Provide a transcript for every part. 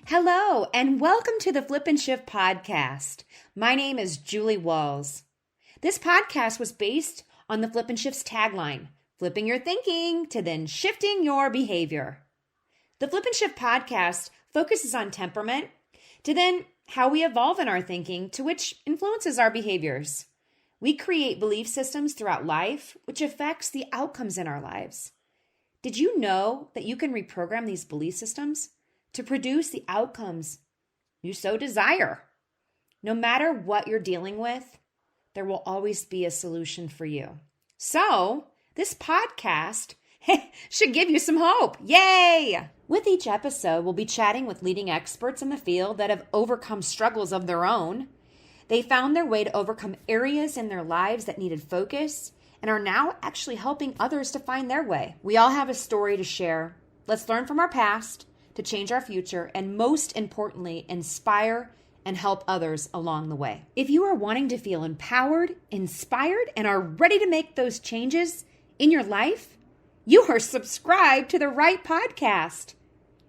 Hello, and welcome to the Flip and Shift podcast. My name is Julie Walls. This podcast was based on the Flip and Shift's tagline, flipping your thinking to then shifting your behavior. The Flip and Shift podcast focuses on temperament to then how we evolve in our thinking, to which influences our behaviors. We create belief systems throughout life, which affects the outcomes in our lives. Did you know that you can reprogram these belief systems to produce the outcomes you so desire? No matter what you're dealing with, there will always be a solution for you. So, this podcast should give you some hope. Yay! With each episode, we'll be chatting with leading experts in the field that have overcome struggles of their own. They found their way to overcome areas in their lives that needed focus and are now actually helping others to find their way. We all have a story to share. Let's learn from our past to change our future, and most importantly, inspire and help others along the way. If you are wanting to feel empowered, inspired, and are ready to make those changes in your life, you are subscribed to the right podcast.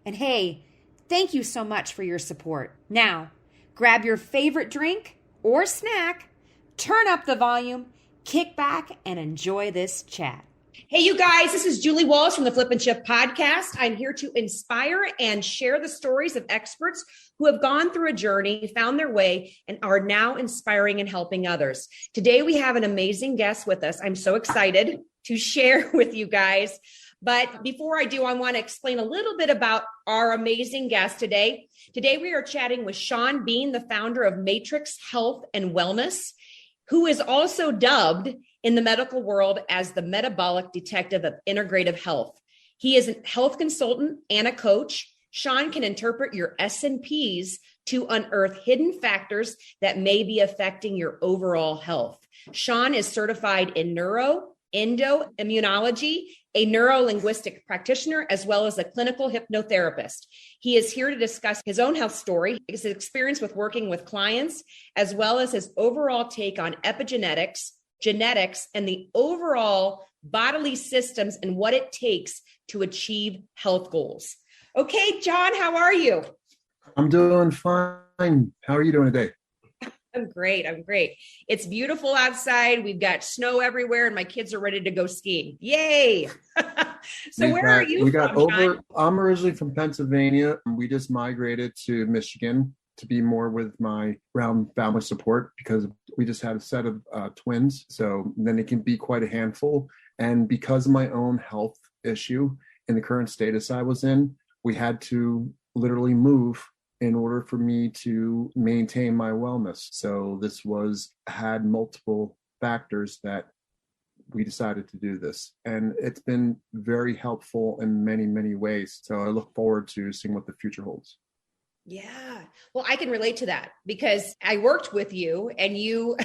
And hey, thank you so much for your support. Now, grab your favorite drink or snack, turn up the volume, kick back, and enjoy this chat. Hey, you guys, this is Julie Walls from the Flip and Shift podcast. I'm here to inspire and share the stories of experts who have gone through a journey, found their way, and are now inspiring and helping others. Today, we have an amazing guest with us. I'm so excited to share with you guys. But before I do, I want to explain a little bit about our amazing guest today. Today, we are chatting with Shawn Bean, the founder of Matrix Health and Wellness, who is also dubbed in the medical world as the Metabolic Detective of Integrative Health. He is a health consultant and a coach. Shawn can interpret your S&Ps to unearth hidden factors that may be affecting your overall health. Shawn is certified in Endo Immunology, a Neuro Linguistic Practitioner, as well as a clinical hypnotherapist. He is here to discuss his own health story, his experience with working with clients, as well as his overall take on epigenetics, genetics, and the overall bodily systems and what it takes to achieve health goals. Okay, John, how are you? I'm doing fine. How are you doing today? I'm great. It's beautiful outside. We've got snow everywhere and my kids are ready to go skiing. Yay. So where are you from, John? I'm originally from Pennsylvania. We just migrated to Michigan to be more with my round family support because we just had a set of twins. So then it can be quite a handful. And because of my own health issue in the current status I was in, we had to literally move in order for me to maintain my wellness. So this had multiple factors that we decided to do this. And it's been very helpful in many, many ways. So I look forward to seeing what the future holds. Yeah. Well, I can relate to that because I worked with you and you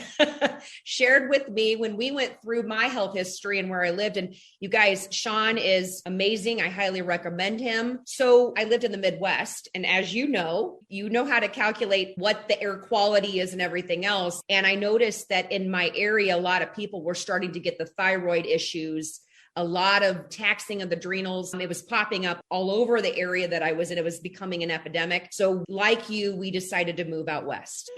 shared with me when we went through my health history and where I lived. And you guys, Shawn is amazing. I highly recommend him. So I lived in the Midwest. And as you know how to calculate what the air quality is and everything else. And I noticed that in my area, a lot of people were starting to get the thyroid issues, a lot of taxing of the adrenals. It was popping up all over the area that I was in. It was becoming an epidemic. So like you, we decided to move out west,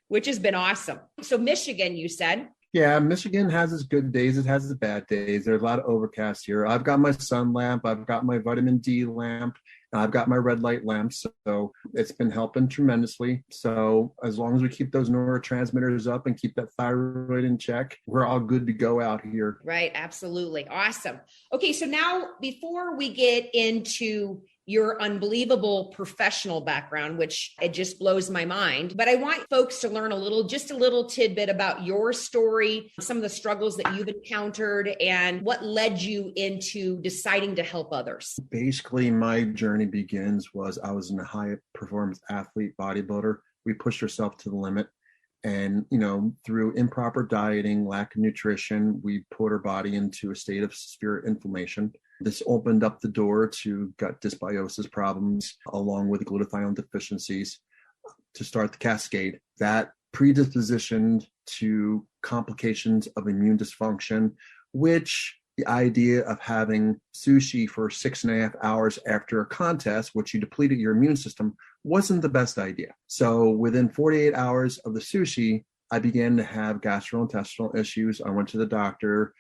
which has been awesome. So Michigan, you said? Yeah, Michigan has its good days. It has its bad days. There's a lot of overcast here. I've got my sun lamp. I've got my vitamin D lamp. I've got my red light lamps. So it's been helping tremendously. So as long as we keep those neurotransmitters up and keep that thyroid in check, we're all good to go out here. Right. Absolutely. Awesome. Okay. So now before we get into your unbelievable professional background, which it just blows my mind. But I want folks to learn just a little tidbit about your story, some of the struggles that you've encountered, and what led you into deciding to help others. Basically, my journey was I was a high performance athlete, bodybuilder. We pushed ourselves to the limit. And, through improper dieting, lack of nutrition, we put our body into a state of severe inflammation. This opened up the door to gut dysbiosis problems, along with glutathione deficiencies, to start the cascade. That predispositioned to complications of immune dysfunction, which the idea of having sushi for 6.5 hours after a contest, which you depleted your immune system, wasn't the best idea. So within 48 hours of the sushi, I began to have gastrointestinal issues. I went to the doctor,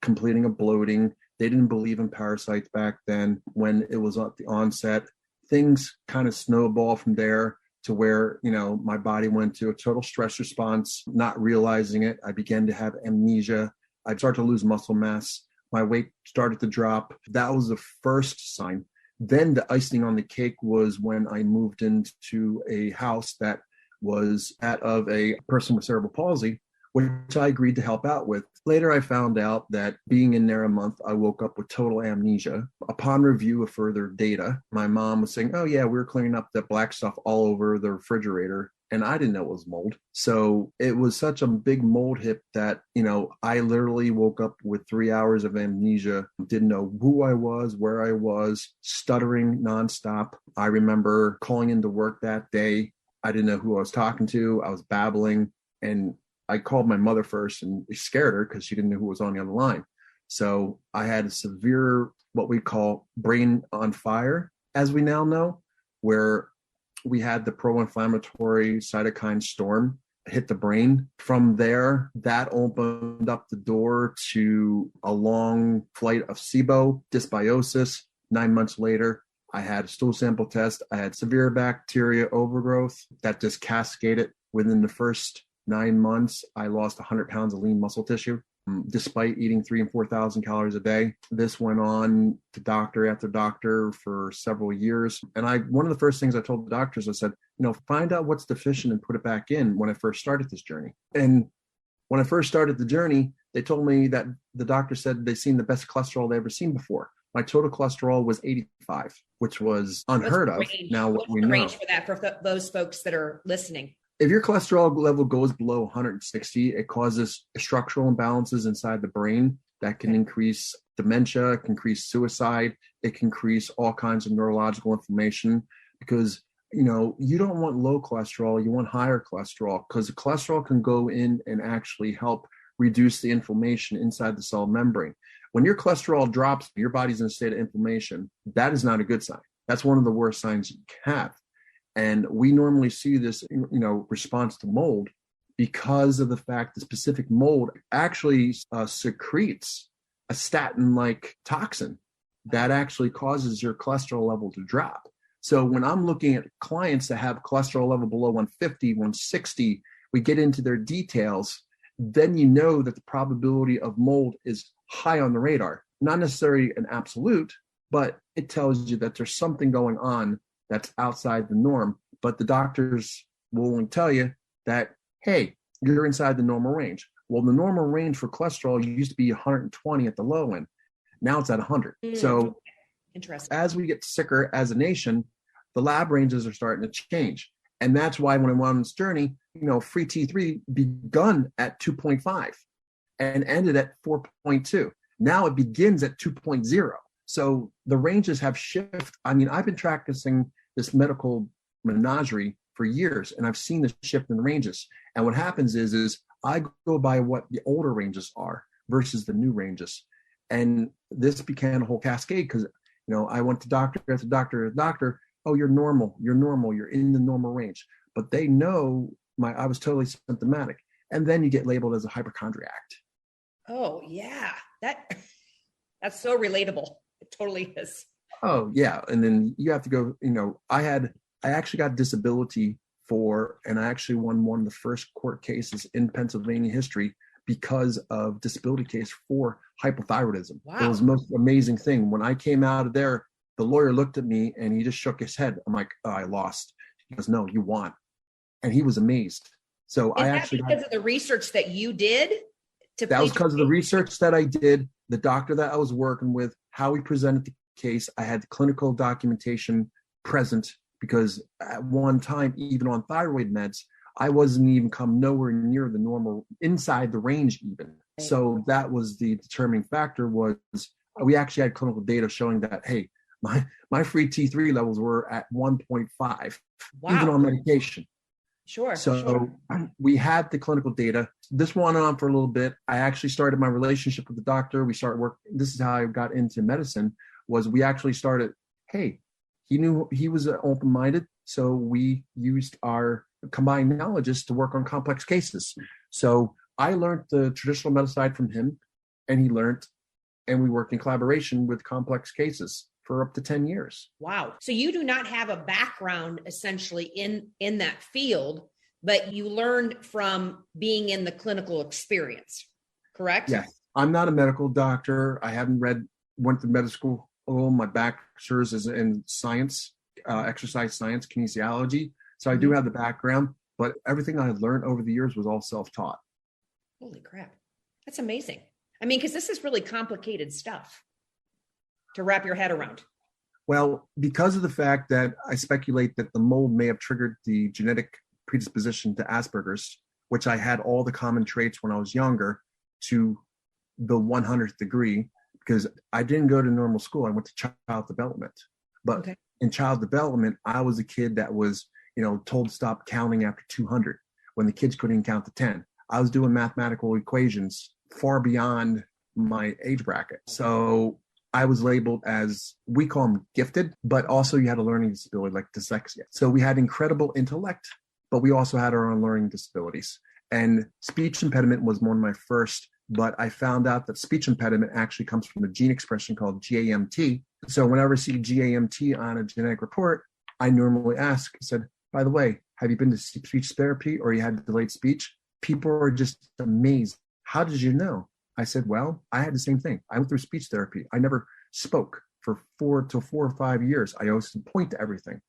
completing a bloating. They didn't believe in parasites back then when it was at the onset. Things kind of snowballed from there to where, my body went to a total stress response, not realizing it. I began to have amnesia. I started to lose muscle mass. My weight started to drop. That was the first sign. Then the icing on the cake was when I moved into a house that was that of a person with cerebral palsy, which I agreed to help out with. Later, I found out that being in there a month, I woke up with total amnesia. Upon review of further data, my mom was saying, oh yeah, we were cleaning up the black stuff all over the refrigerator. And I didn't know it was mold. So it was such a big mold hit that, I literally woke up with 3 hours of amnesia, didn't know who I was, where I was, stuttering nonstop. I remember calling into work that day. I didn't know who I was talking to. I was babbling, and I called my mother first and scared her because she didn't know who was on the other line. So I had a severe, what we call brain on fire, as we now know, where we had the pro-inflammatory cytokine storm hit the brain. From there, that opened up the door to a long flight of SIBO, dysbiosis. 9 months later, I had a stool sample test. I had severe bacteria overgrowth that just cascaded. Within the first 9 months, I lost 100 pounds of lean muscle tissue, despite eating 3,000 and 4,000 calories a day. This went on to doctor after doctor for several years. And one of the first things I told the doctors, I said, find out what's deficient and put it back in when I first started this journey. And when I first started the journey, they told me that the doctor said they'd seen the best cholesterol they ever seen before. My total cholesterol was 85, which was unheard of. Now, what we know. What's the range for that for those folks that are listening? If your cholesterol level goes below 160, it causes structural imbalances inside the brain that can increase dementia, it can increase suicide, it can increase all kinds of neurological inflammation, because you don't want low cholesterol, you want higher cholesterol, because the cholesterol can go in and actually help reduce the inflammation inside the cell membrane. When your cholesterol drops, your body's in a state of inflammation. That is not a good sign. That's one of the worst signs you can have. And we normally see this, response to mold because of the fact that specific mold actually secretes a statin-like toxin that actually causes your cholesterol level to drop. So when I'm looking at clients that have cholesterol level below 150, 160, we get into their details, then you know that the probability of mold is high on the radar. Not necessarily an absolute, but it tells you that there's something going on that's outside the norm. But the doctors will only tell you that, hey, you're inside the normal range. Well, the normal range for cholesterol used to be 120 at the low end. Now it's at 100. So interesting. As we get sicker as a nation, the lab ranges are starting to change. And that's why when I went on this journey, free T3 begun at 2.5 and ended at 4.2. Now it begins at 2.0. So the ranges have shifted. I've been practicing this medical menagerie for years, and I've seen the shift in the ranges. And what happens is I go by what the older ranges are versus the new ranges. And this became a whole cascade because, I went to doctor after doctor after doctor. Oh, you're normal. You're normal. You're in the normal range. But they know I was totally symptomatic. And then you get labeled as a hypochondriac. Oh, yeah. That's so relatable. It totally is. Oh, yeah. And then you have to go, I actually got disability and I actually won one of the first court cases in Pennsylvania history because of disability case for hypothyroidism. Wow. It was the most amazing thing. When I came out of there, the lawyer looked at me and he just shook his head. I'm like, oh, I lost. He goes, no, you won. And he was amazed. So because of the research that you did? That was because of the research that I did, the doctor that I was working with, how we presented the case. I had the clinical documentation present because at one time, even on thyroid meds, I wasn't even come nowhere near the normal, inside the range even. Right. So that was the determining factor. Was we actually had clinical data showing that, hey, my free T3 levels were at 1.5, wow, even on medication. Sure. So we had the clinical data. This went on for a little bit. I actually started my relationship with the doctor. We started work. This is how I got into medicine. Was we actually started. Hey, he knew he was open-minded, so we used our combined knowledges to work on complex cases. So I learned the traditional medicine side from him, and he learned, and we worked in collaboration with complex cases for up to 10 years. Wow. So you do not have a background essentially in that field, but you learned from being in the clinical experience, correct? Yes. I'm not a medical doctor. I haven't went to medical school. My bachelor's is in science, exercise science, kinesiology. So I do have the background, but everything I learned over the years was all self-taught. Holy crap. That's amazing. I mean, because this is really complicated stuff to wrap your head around. Well, because of the fact that I speculate that the mold may have triggered the genetic predisposition to Asperger's, which I had all the common traits when I was younger to the 100th degree, because I didn't go to normal school. I went to child development. But in child development, I was a kid that was, told to stop counting after 200 when the kids couldn't count to 10. I was doing mathematical equations far beyond my age bracket. So I was labeled as, we call them gifted, but also you had a learning disability like dyslexia. So we had incredible intellect, but we also had our own learning disabilities. And speech impediment was one of my first, but I found out that speech impediment actually comes from a gene expression called GAMT. So whenever I see GAMT on a genetic report, I normally ask, I said, by the way, have you been to speech therapy or you had delayed speech? People are just amazed. How did you know? I said, well, I had the same thing. I went through speech therapy. I never spoke for 4 or 5 years. I always point to everything.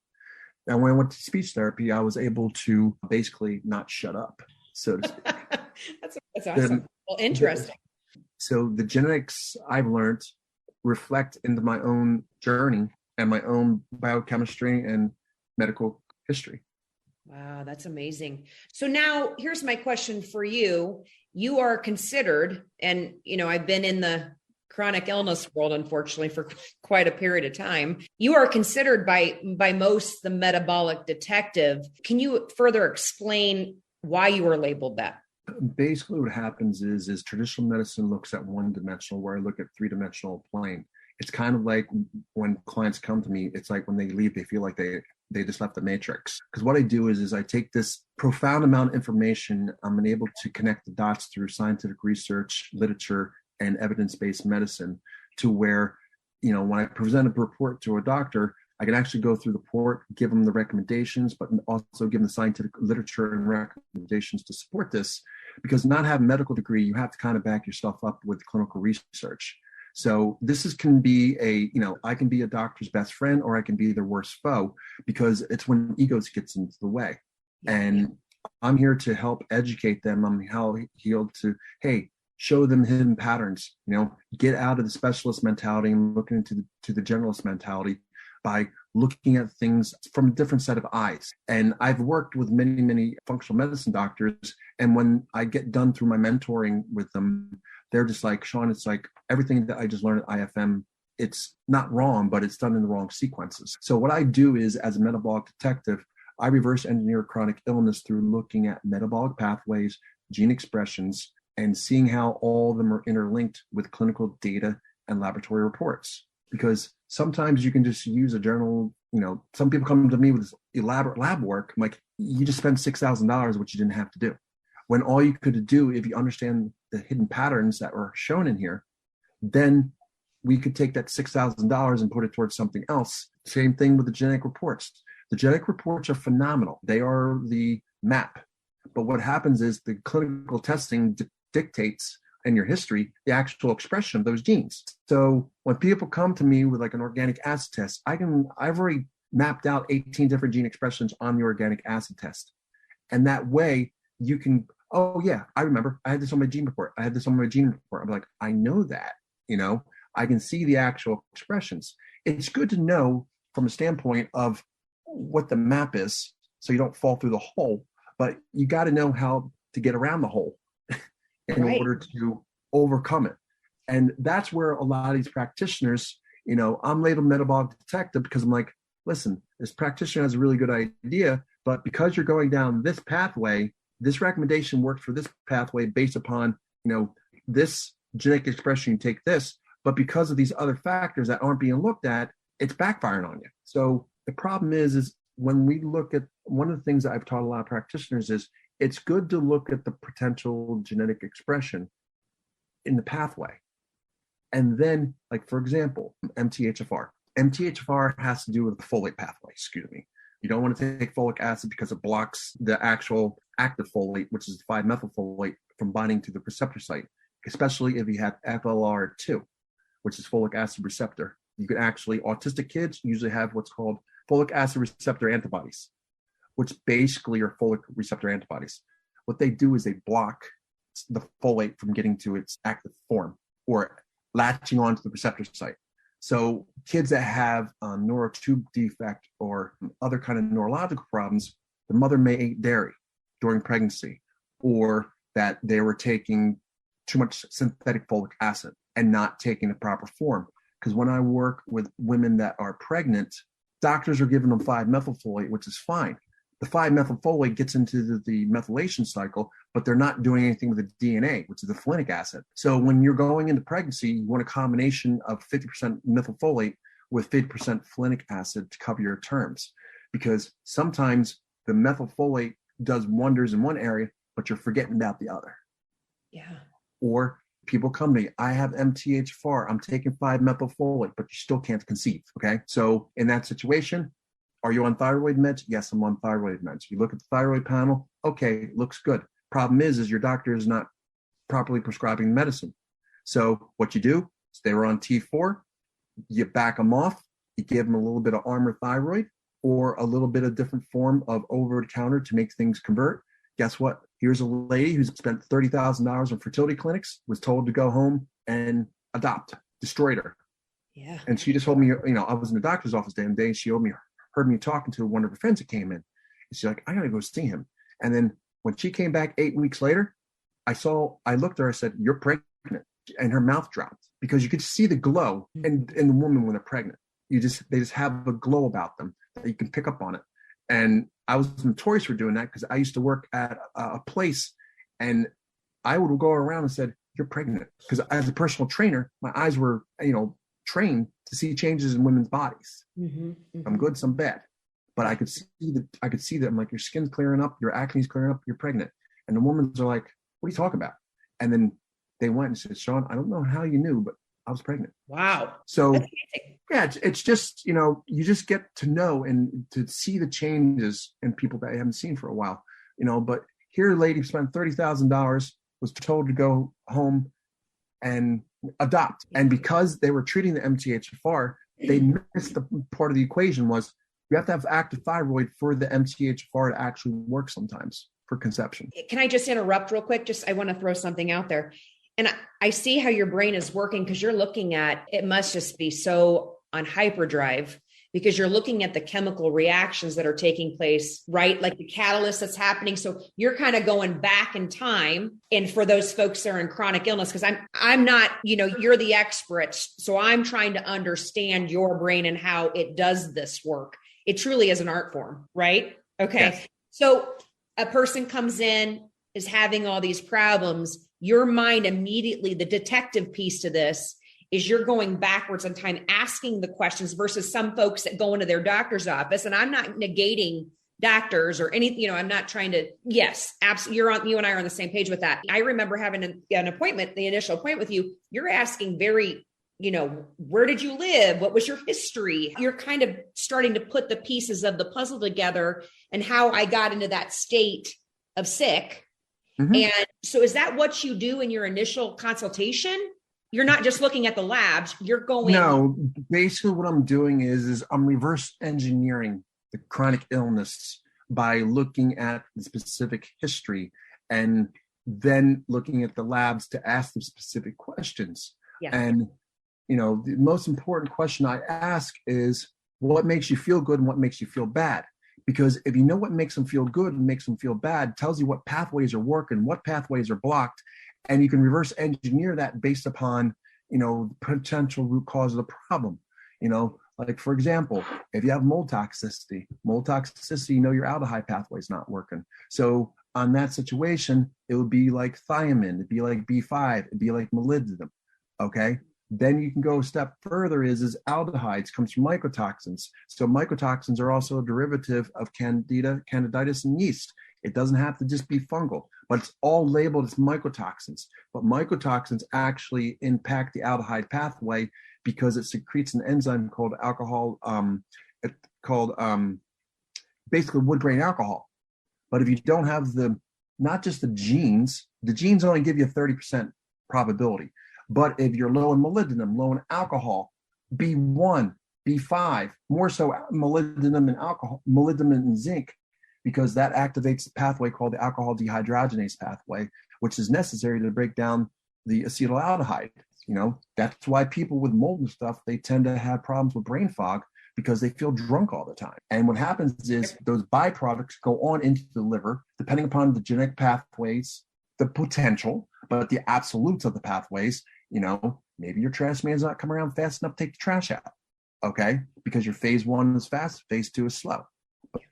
And when I went to speech therapy, I was able to basically not shut up, so to speak. That's awesome. Well, interesting. So the genetics I've learned reflect into my own journey and my own biochemistry and medical history. Wow, that's amazing. So now here's my question for you. You are considered, and I've been in the chronic illness world, unfortunately, for quite a period of time. You are considered by most the metabolic detective. Can you further explain why you were labeled that? Basically, what happens is traditional medicine looks at one dimensional, where I look at three-dimensional plane. It's kind of like when clients come to me, it's like when they leave, they feel like they just left the matrix. Because what I do is I take this profound amount of information, I'm able to connect the dots through scientific research, literature, and evidence-based medicine to where, when I present a report to a doctor, I can actually go through the report, give them the recommendations, but also give them the scientific literature and recommendations to support this. Because not having a medical degree, you have to kind of back yourself up with clinical research. So can be I can be a doctor's best friend, or I can be their worst foe, because it's when egos gets into the way. And I'm here to help educate them on how healed to, hey, show them hidden patterns, get out of the specialist mentality and look into the generalist mentality by looking at things from a different set of eyes. And I've worked with many, many functional medicine doctors. And when I get done through my mentoring with them, they're just like, Shawn, it's like everything that I just learned at IFM, it's not wrong, but it's done in the wrong sequences. So what I do is, as a metabolic detective, I reverse engineer chronic illness through looking at metabolic pathways, gene expressions, and seeing how all of them are interlinked with clinical data and laboratory reports. Because sometimes you can just use a journal. Some people come to me with elaborate lab work. I'm like, you just spent $6,000, which you didn't have to do. When all you could do, if you understand the hidden patterns that were shown in here, then we could take that $6,000 and put it towards something else. Same thing with the genetic reports. The genetic reports are phenomenal. They are the map. But what happens is the clinical testing dictates in your history the actual expression of those genes. So when people come to me with like an organic acid test, I've already mapped out 18 different gene expressions on the organic acid test. And that way you can, oh yeah, I remember I had this on my gene report. I'm like, I know that, I can see the actual expressions. It's good to know from a standpoint of what the map is so you don't fall through the hole, but you got to know how to get around the hole in order to overcome it. And that's where a lot of these practitioners, I'm labeled metabolic detective because I'm like, listen, this practitioner has a really good idea, But because you're going down this pathway, this recommendation works for this pathway based upon, this genetic expression, you take this, but because of these other factors that aren't being looked at, it's backfiring on you. So the problem is when we look at, one of the things that I've taught a lot of practitioners is it's good to look at the potential genetic expression in the pathway. And then, like, for example, MTHFR. MTHFR has to do with the folate pathway, You don't want to take folic acid because it blocks the actual active folate, which is 5-methyl folate, from binding to the receptor site, especially if you have FLR2, which is folic acid receptor. You can actually, autistic kids usually have what's called folic acid receptor antibodies, which basically are folic receptor antibodies. What they do is they block the folate from getting to its active form or latching onto the receptor site. So kids that have a neurotube defect or other kind of neurological problems, the mother may eat dairy during pregnancy, or that they were taking too much synthetic folic acid and not taking the proper form. Because when I work with women that are pregnant, doctors are giving them 5-methyl folate, which is fine. The 5-methyl folate gets into the methylation cycle, but they're not doing anything with the DNA, which is the folinic acid. So when you're going into pregnancy, you want a combination of 50% methylfolate with 50% folinic acid to cover your terms, because sometimes the methylfolate does wonders in one area, but you're forgetting about the other. Yeah. Or people come to me, I have MTHFR, I'm taking 5-methyl folate, but you still can't conceive. Okay. So in that situation, are you on thyroid meds? Yes, I'm on thyroid meds. You look at the thyroid panel. Okay, looks good. Problem is your doctor is not properly prescribing medicine. So what you do is they were on T4, you back them off, you give them a little bit of Armour thyroid or a little bit of different form of over-the-counter to make things convert. Guess what? Here's a lady who's spent $30,000 on fertility clinics, was told to go home and adopt, destroyed her. Yeah. And she just told me, I was in the doctor's office the other day, and she heard me talking to one of her friends that came in. And she's like, I gotta go see him. And then when she came back 8 weeks later, I looked at her, I said, you're pregnant. And her mouth dropped because you could see the glow in the woman when they're pregnant. They just have a glow about them that you can pick up on it. And I was notorious for doing that because I used to work at a place and I would go around and said, you're pregnant. Because as a personal trainer, my eyes were, trained to see changes in women's bodies. Mm-hmm, mm-hmm. Some good, some bad. But I could see that. I'm like, your skin's clearing up, your acne's clearing up, you're pregnant. And the women's are like, what are you talking about? And then they went and said, Shawn, I don't know how you knew, but I was pregnant. Wow. So yeah, it's just, you just get to know and to see the changes in people that you haven't seen for a while, but here a lady spent $30,000, was told to go home and adopt. And because they were treating the MTHFR, they missed the part of the equation was you have to have active thyroid for the MTHFR to actually work sometimes for conception. Can I just interrupt real quick? I want to throw something out there. And I see how your brain is working because you're looking at, it must just be so on hyperdrive because you're looking at the chemical reactions that are taking place, right? Like the catalyst that's happening. So you're kind of going back in time. And for those folks that are in chronic illness, because I'm not, you're the expert. So I'm trying to understand your brain and how it does this work. It truly is an art form, right? Okay. Yes. So a person comes in, is having all these problems. Your mind immediately, the detective piece to this is you're going backwards in time, asking the questions versus some folks that go into their doctor's office. And I'm not negating doctors or anything, I'm not trying to, yes, absolutely. You and I are on the same page with that. I remember having an appointment, the initial appointment with you, you're asking very, where did you live? What was your history? You're kind of starting to put the pieces of the puzzle together and how I got into that state of sick. Mm-hmm. And so is that what you do in your initial consultation? You're not just looking at the labs, you're going. No, basically what I'm doing is I'm reverse engineering the chronic illness by looking at the specific history and then looking at the labs to ask them specific questions. Yeah. And, the most important question I ask is what makes you feel good and what makes you feel bad? Because if you know what makes them feel good and makes them feel bad, tells you what pathways are working, what pathways are blocked, and you can reverse engineer that based upon, the potential root cause of the problem. Like, for example, if you have mold toxicity, you know your aldehyde pathway is not working. So on that situation, it would be like thiamine, it'd be like B5, it'd be like molybdenum. Okay. Then you can go a step further is aldehydes comes from mycotoxins. So mycotoxins are also a derivative of candidiasis, and yeast. It doesn't have to just be fungal, but it's all labeled as mycotoxins. But mycotoxins actually impact the aldehyde pathway because it secretes an enzyme called basically wood grain alcohol. But if you don't have not just the genes only give you a 30% probability. But if you're low in molybdenum, low in alcohol, B1, B5, more so molybdenum and zinc, because that activates the pathway called the alcohol dehydrogenase pathway, which is necessary to break down the acetaldehyde. That's why people with mold and stuff, they tend to have problems with brain fog because they feel drunk all the time. And what happens is those byproducts go on into the liver, depending upon the genetic pathways, the potential, but the absolutes of the pathways. Maybe your trash man's not coming around fast enough to take the trash out, okay? Because your phase 1 is fast, phase 2 is slow.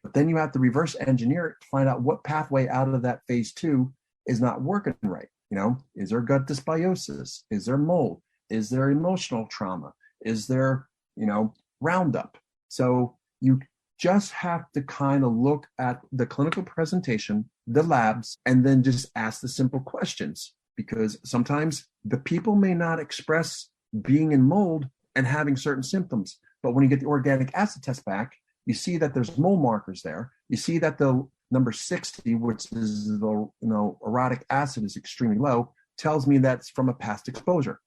But then you have to reverse engineer it to find out what pathway out of that phase 2 is not working right. Is there gut dysbiosis? Is there mold? Is there emotional trauma? Is there, Roundup? So you just have to kind of look at the clinical presentation, the labs, and then just ask the simple questions. Because sometimes the people may not express being in mold and having certain symptoms. But when you get the organic acid test back, you see that there's mold markers there. You see that the number 60, which is the orotic acid, is extremely low, tells me that's from a past exposure,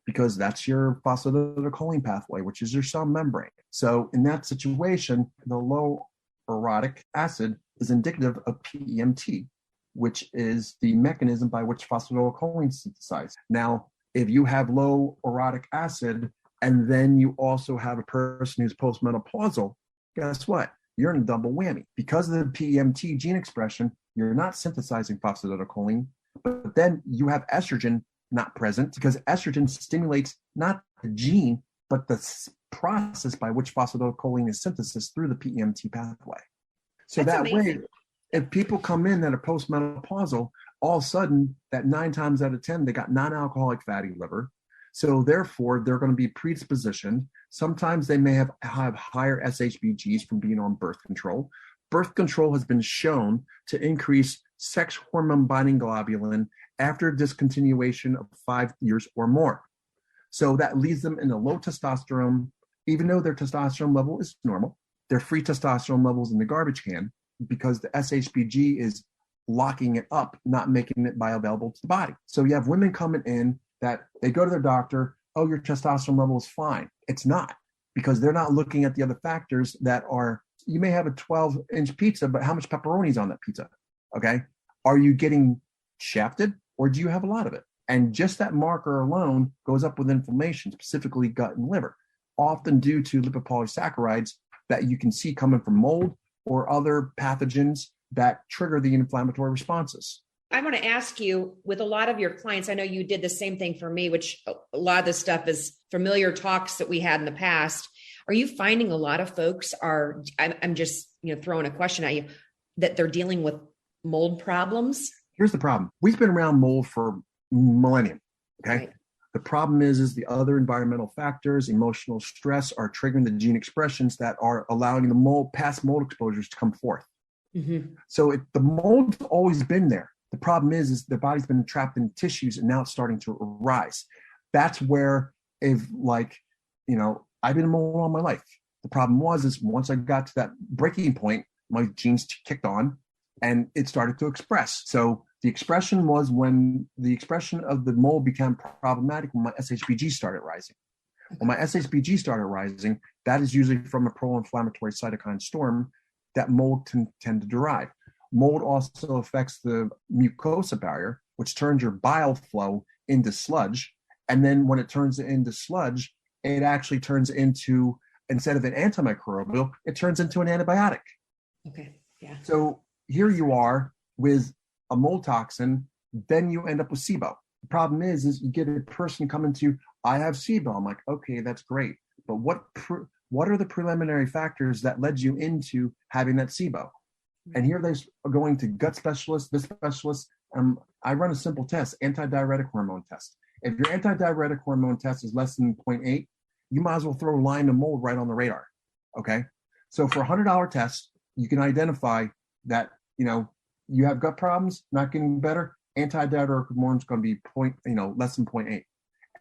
because that's your phosphatidylcholine pathway, which is your cell membrane. So in that situation, the low orotic acid is indicative of PEMT, which is the mechanism by which phosphatidylcholine is synthesized. Now, if you have low orotic acid and then you also have a person who's postmenopausal, guess what? You're in a double whammy. Because of the PEMT gene expression, you're not synthesizing phosphatidylcholine, but then you have estrogen not present, because estrogen stimulates not the gene, but the process by which phosphatidylcholine is synthesized through the PEMT pathway. So That's that amazing. way, if people come in that are postmenopausal, all of a sudden, that 9 times out of 10, they got non-alcoholic fatty liver. So therefore, they're going to be predispositioned. Sometimes they may have higher SHBGs from being on birth control. Birth control has been shown to increase sex hormone binding globulin after discontinuation of 5 years or more. So that leaves them in a low testosterone, even though their testosterone level is normal. Their free testosterone levels in the garbage can, because the SHBG is locking it up, not making it bioavailable to the body. So you have women coming in that they go to their doctor, oh, your testosterone level is fine. It's not, because they're not looking at the other factors that are, you may have a 12-inch pizza, but how much pepperoni is on that pizza? Okay. Are you getting shafted, or do you have a lot of it? And just that marker alone goes up with inflammation, specifically gut and liver, often due to lipopolysaccharides that you can see coming from mold or other pathogens that trigger the inflammatory responses. I want to ask you, with a lot of your clients, I know you did the same thing for me, which a lot of this stuff is familiar talks that we had in the past. Are you finding a lot of folks are, I'm just, throwing a question at you, that they're dealing with mold problems? Here's the problem. We've been around mold for millennium. Okay. Right. The problem is the other environmental factors, emotional stress, are triggering the gene expressions that are allowing the past mold exposures to come forth. Mm-hmm. So the mold's always been there. The problem is the body's been trapped in tissues, and now it's starting to arise. That's where, I've been in mold all my life. The problem is once I got to that breaking point, my genes kicked on and it started to express. So the expression was when the expression of the mold became problematic when my SHBG started rising. When my SHBG started rising, that is usually from a pro-inflammatory cytokine storm that mold can tend to derive. Mold also affects the mucosa barrier, which turns your bile flow into sludge. And then when it turns it into sludge, it actually turns into, instead of an antimicrobial, it turns into an antibiotic. Okay, yeah. So here you are with a mold toxin, then you end up with SIBO. The problem is you get a person coming to, I have SIBO. I'm like, okay, that's great. But what are the preliminary factors that led you into having that SIBO? And here they're going to gut specialists, this specialist. I run a simple test, antidiuretic hormone test. If your antidiuretic hormone test is less than 0.8, you might as well throw Lyme and mold right on the radar. Okay. So for a $100 test, you can identify that, you have gut problems, not getting better. Antidiuretic hormone is going to be less than 0.8.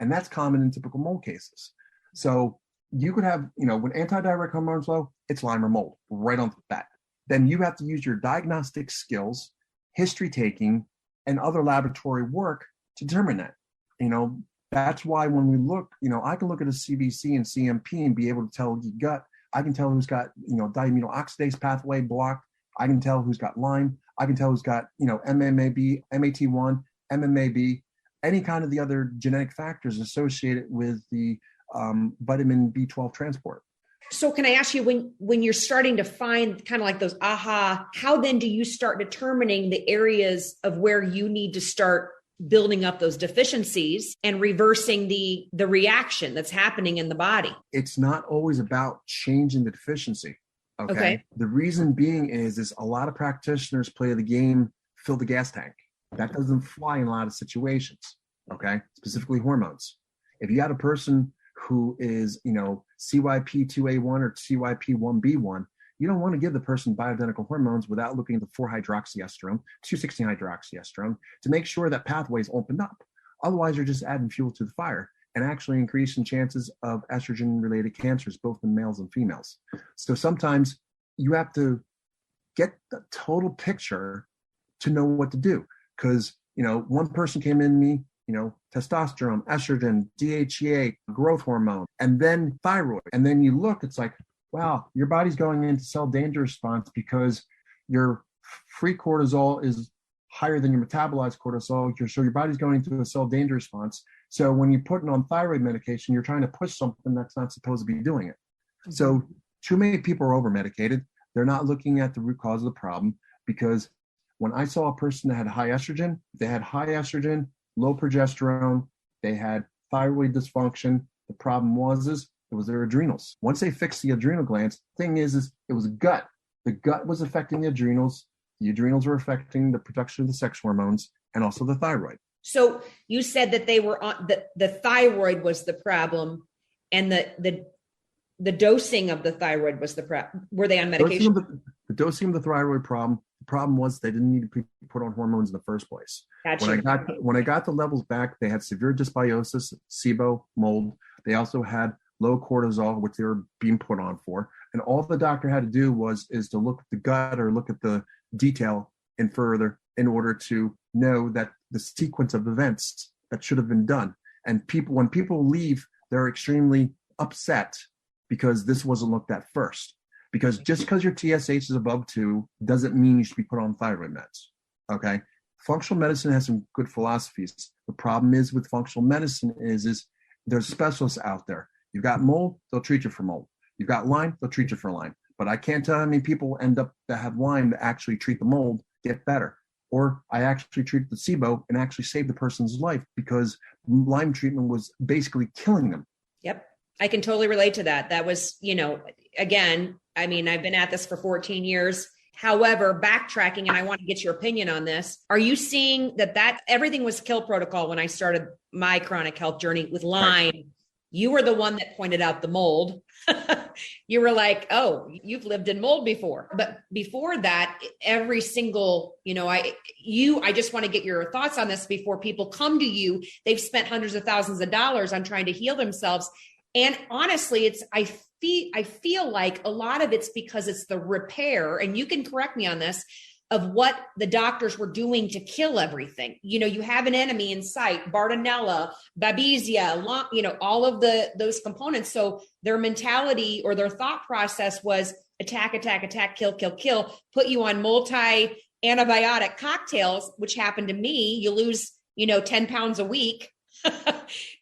And that's common in typical mold cases. So you could have, when antidiuretic hormone is low, it's Lyme or mold right on that. Then you have to use your diagnostic skills, history taking, and other laboratory work to determine that. That's why when we look, I can look at a CBC and CMP and be able to tell the gut. I can tell who's got, diamino oxidase pathway blocked. I can tell who's got Lyme. I can tell who's got, MMAB, MAT1, MMAB, any kind of the other genetic factors associated with the vitamin B12 transport. So can I ask you, when you're starting to find kind of like those how then do you start determining the areas of where you need to start building up those deficiencies and reversing the reaction that's happening in the body? It's not always about changing the deficiency. Okay. The reason being is a lot of practitioners play the game, fill the gas tank. That doesn't fly in a lot of situations. Okay. Specifically hormones. If you got a person who is, CYP2A1 or CYP1B1, you don't want to give the person bioidentical hormones without looking at the 4-hydroxyestrone, 2,16-hydroxyestrone to make sure that pathway's opened up. Otherwise, you're just adding fuel to the fire and actually increasing chances of estrogen-related cancers, both in males and females. So sometimes you have to get the total picture to know what to do. Because, one person came in me, testosterone, estrogen, DHEA, growth hormone, and then thyroid. And then you look, it's like, wow, your body's going into cell danger response because your free cortisol is higher than your metabolized cortisol. So your body's going into a cell danger response. So when you're putting on thyroid medication, you're trying to push something that's not supposed to be doing it. Mm-hmm. So too many people are over medicated. They're not looking at the root cause of the problem, because when I saw a person that had high estrogen, low progesterone, they had thyroid dysfunction. The problem was it was their adrenals. Once they fixed the adrenal glands, the thing is it was gut. The gut was affecting the adrenals. The adrenals were affecting the production of the sex hormones and also the thyroid. So you said that they were on the thyroid was the problem, and the dosing of the thyroid was the problem. Were they on medication? The dosing of the thyroid problem. The problem was they didn't need to put on hormones in the first place. Gotcha. When I got the levels back, they had severe dysbiosis, SIBO, mold. They also had low cortisol, which they were being put on for. And all the doctor had to do is to look at the gut or look at the detail and further in order to know that the sequence of events that should have been done. And when people leave, they're extremely upset because this wasn't looked at first. Because just because your TSH is above 2 doesn't mean you should be put on thyroid meds. Okay. Functional medicine has some good philosophies. The problem is with functional medicine is there's specialists out there. You've got mold, they'll treat you for mold. You've got Lyme, they'll treat you for Lyme. But I can't tell how many people end up that have Lyme that actually treat the mold, get better. Or I actually treat the SIBO and actually save the person's life because Lyme treatment was basically killing them. Yep. I can totally relate to that. That was, again, I've been at this for 14 years. However, backtracking, and I want to get your opinion on this. Are you seeing that everything was kill protocol when I started my chronic health journey with Lyme? Right. You were the one that pointed out the mold. You were like, oh, you've lived in mold before. But before that, every single, I just want to get your thoughts on this before people come to you. They've spent hundreds of thousands of dollars on trying to heal themselves. And honestly, I feel like a lot of it's because it's the repair, and you can correct me on this, of what the doctors were doing to kill everything. You have an enemy in sight, Bartonella, Babesia, all of those components. So their mentality or their thought process was attack, attack, attack, kill, kill, kill, put you on multi-antibiotic cocktails, which happened to me. You lose, 10 pounds a week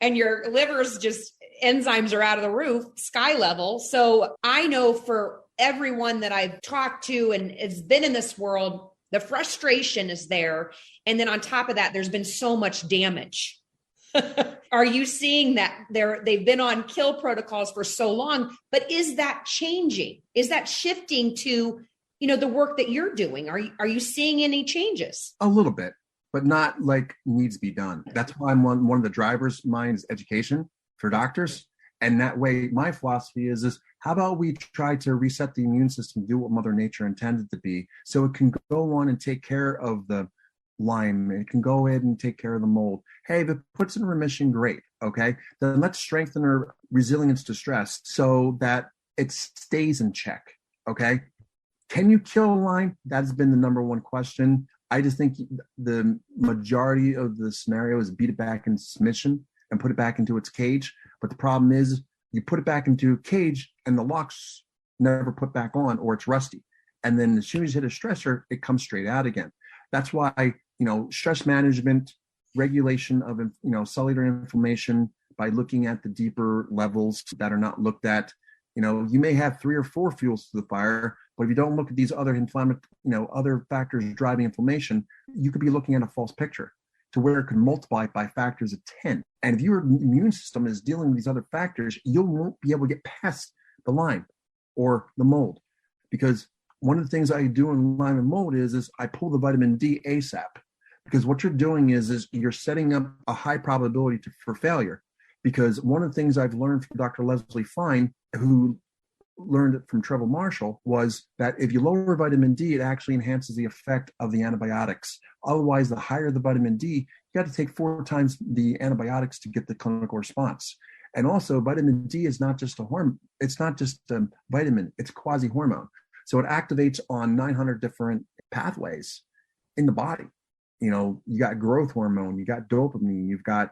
and your liver's just enzymes are out of the roof, sky level. So I know for everyone that I've talked to and has been in this world, the frustration is there. And then on top of that, there's been so much damage Are you seeing that they've been on kill protocols for so long, but is that changing? Is that shifting to, the work that you're doing? Are you seeing any changes? A little bit, but not like needs to be done. That's why I'm one of the drivers. Mine is education for doctors. And that way, my philosophy is how about we try to reset the immune system, do what Mother Nature intended to be, so it can go on and take care of the Lyme. It can go ahead and take care of the mold. Hey, if it puts in remission, great. Okay. Then let's strengthen our resilience to stress so that it stays in check. Okay. Can you kill Lyme? That's been the number one question. I just think the majority of the scenario is beat it back into submission and put it back into its cage. But the problem is you put it back into a cage and the lock's never put back on, or it's rusty. And then as soon as you hit a stressor, it comes straight out again. That's why, stress management, regulation of, cellular inflammation by looking at the deeper levels that are not looked at. You may have 3 or 4 fuels to the fire, but if you don't look at these other other factors driving inflammation, you could be looking at a false picture to where it could multiply by factors of 10. And if your immune system is dealing with these other factors, you won't be able to get past the Lyme or the mold. Because one of the things I do in Lyme and mold is I pull the vitamin D ASAP. Because what you're doing is you're setting up a high probability for failure. Because one of the things I've learned from Dr. Leslie Fine, who learned it from Trevor Marshall, was that if you lower vitamin D, it actually enhances the effect of the antibiotics. Otherwise, the higher the vitamin D, you got to take 4 times the antibiotics to get the clinical response. And also, vitamin D is not just a hormone. It's not just a vitamin. It's quasi-hormone. So it activates on 900 different pathways in the body. You got growth hormone, you got dopamine, you've got,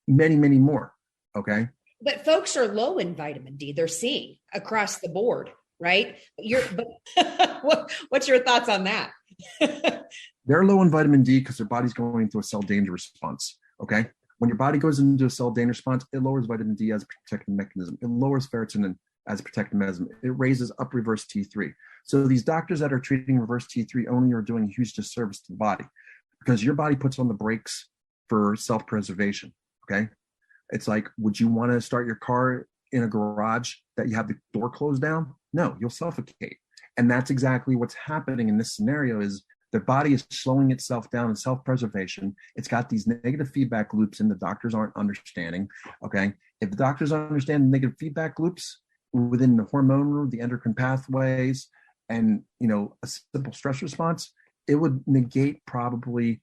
many, many more. Okay. But folks are low in vitamin D. They're seeing across the board, right? What's your thoughts on that? They're low in vitamin D because their body's going into a cell danger response. Okay. When your body goes into a cell danger response, it lowers vitamin D as a protective mechanism. It lowers ferritin as a protective mechanism. It raises up reverse T3. So these doctors that are treating reverse T3 only are doing a huge disservice to the body, because your body puts on the brakes for self-preservation. Okay. It's like, would you want to start your car in a garage that you have the door closed down? No, you'll suffocate. And that's exactly what's happening in this scenario. Is the body is slowing itself down in self-preservation. It's got these negative feedback loops and the doctors aren't understanding. Okay. If the doctors understand the negative feedback loops within the hormonal, the endocrine pathways, and, a simple stress response, it would negate probably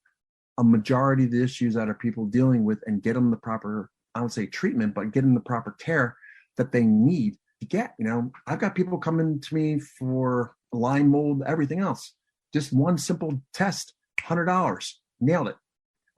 a majority of the issues that are people dealing with and get them the proper, I would say treatment, but get them the proper care that they need to get. I've got people coming to me for Lyme, mold, everything else. Just one simple test, $100, nailed it.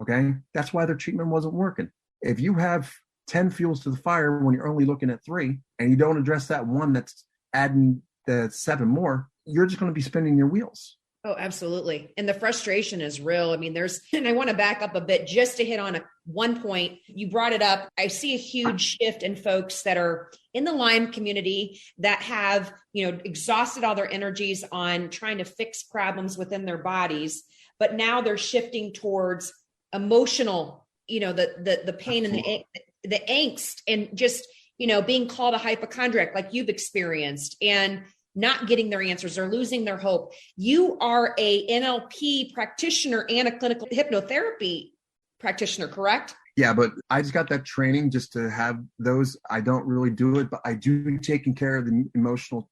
Okay. That's why their treatment wasn't working. If you have 10 fuels to the fire when you're only looking at 3, and you don't address that one that's adding the 7 more, you're just going to be spinning your wheels. Oh, absolutely. And the frustration is real. I mean, and I want to back up a bit just to hit on one point. You brought it up. I see a huge shift in folks that are in the Lyme community that have, exhausted all their energies on trying to fix problems within their bodies, but now they're shifting towards emotional, the pain and the angst, and just, being called a hypochondriac like you've experienced, and not getting their answers or losing their hope. You are a NLP practitioner and a clinical hypnotherapy practitioner, correct? Yeah, but I just got that training just to have those. I don't really do it, but I do taking care of the emotional,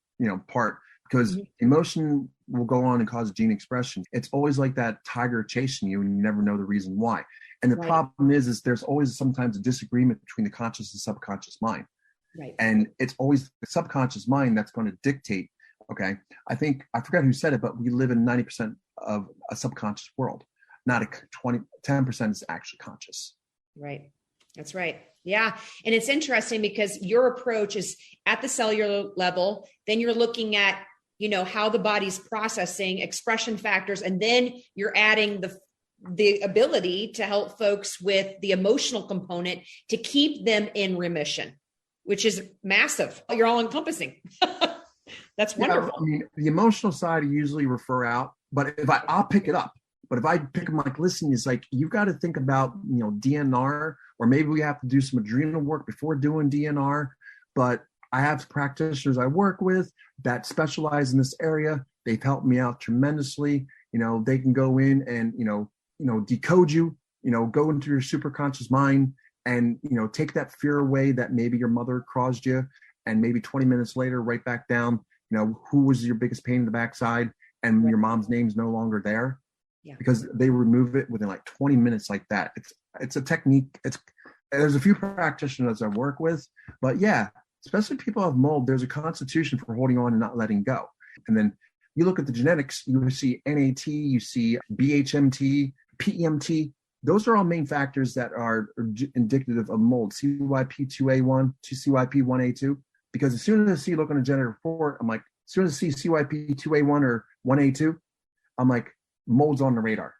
part, because emotion will go on and cause gene expression. It's always like that tiger chasing you and you never know the reason why. And the problem is there's always sometimes a disagreement between the conscious and subconscious mind. Right. And it's always the subconscious mind that's going to dictate. Okay. I forgot who said it, but we live in 90% of a subconscious world, not 10% is actually conscious. Right. That's right. Yeah. And it's interesting because your approach is at the cellular level. Then you're looking at, how the body's processing expression factors. And then you're adding the ability to help folks with the emotional component to keep them in remission, which is massive. You're all encompassing. That's wonderful. Yeah, the emotional side I usually refer out, but I'll pick it up. But if I pick them like, listen, it's like, you've got to think about, DNR, or maybe we have to do some adrenal work before doing DNR. But I have practitioners I work with that specialize in this area. They've helped me out tremendously. They can go in and, decode you, go into your superconscious mind and, take that fear away that maybe your mother caused you. And maybe 20 minutes later, right back down, who was your biggest pain in the backside, and your mom's name's no longer there. Yeah. Because they remove it within like 20 minutes like that. It's a technique. There's a few practitioners I work with, but yeah, especially people who have mold, there's a constitution for holding on and not letting go. And then you look at the genetics, you see NAT, you see BHMT, PEMT. Those are all main factors that are indicative of mold. CYP2A1 to CYP1A2. Because as soon as I see, look on a genetic report, I'm like, as soon as I see CYP2A1 or 1A2, I'm like, mold's on the radar.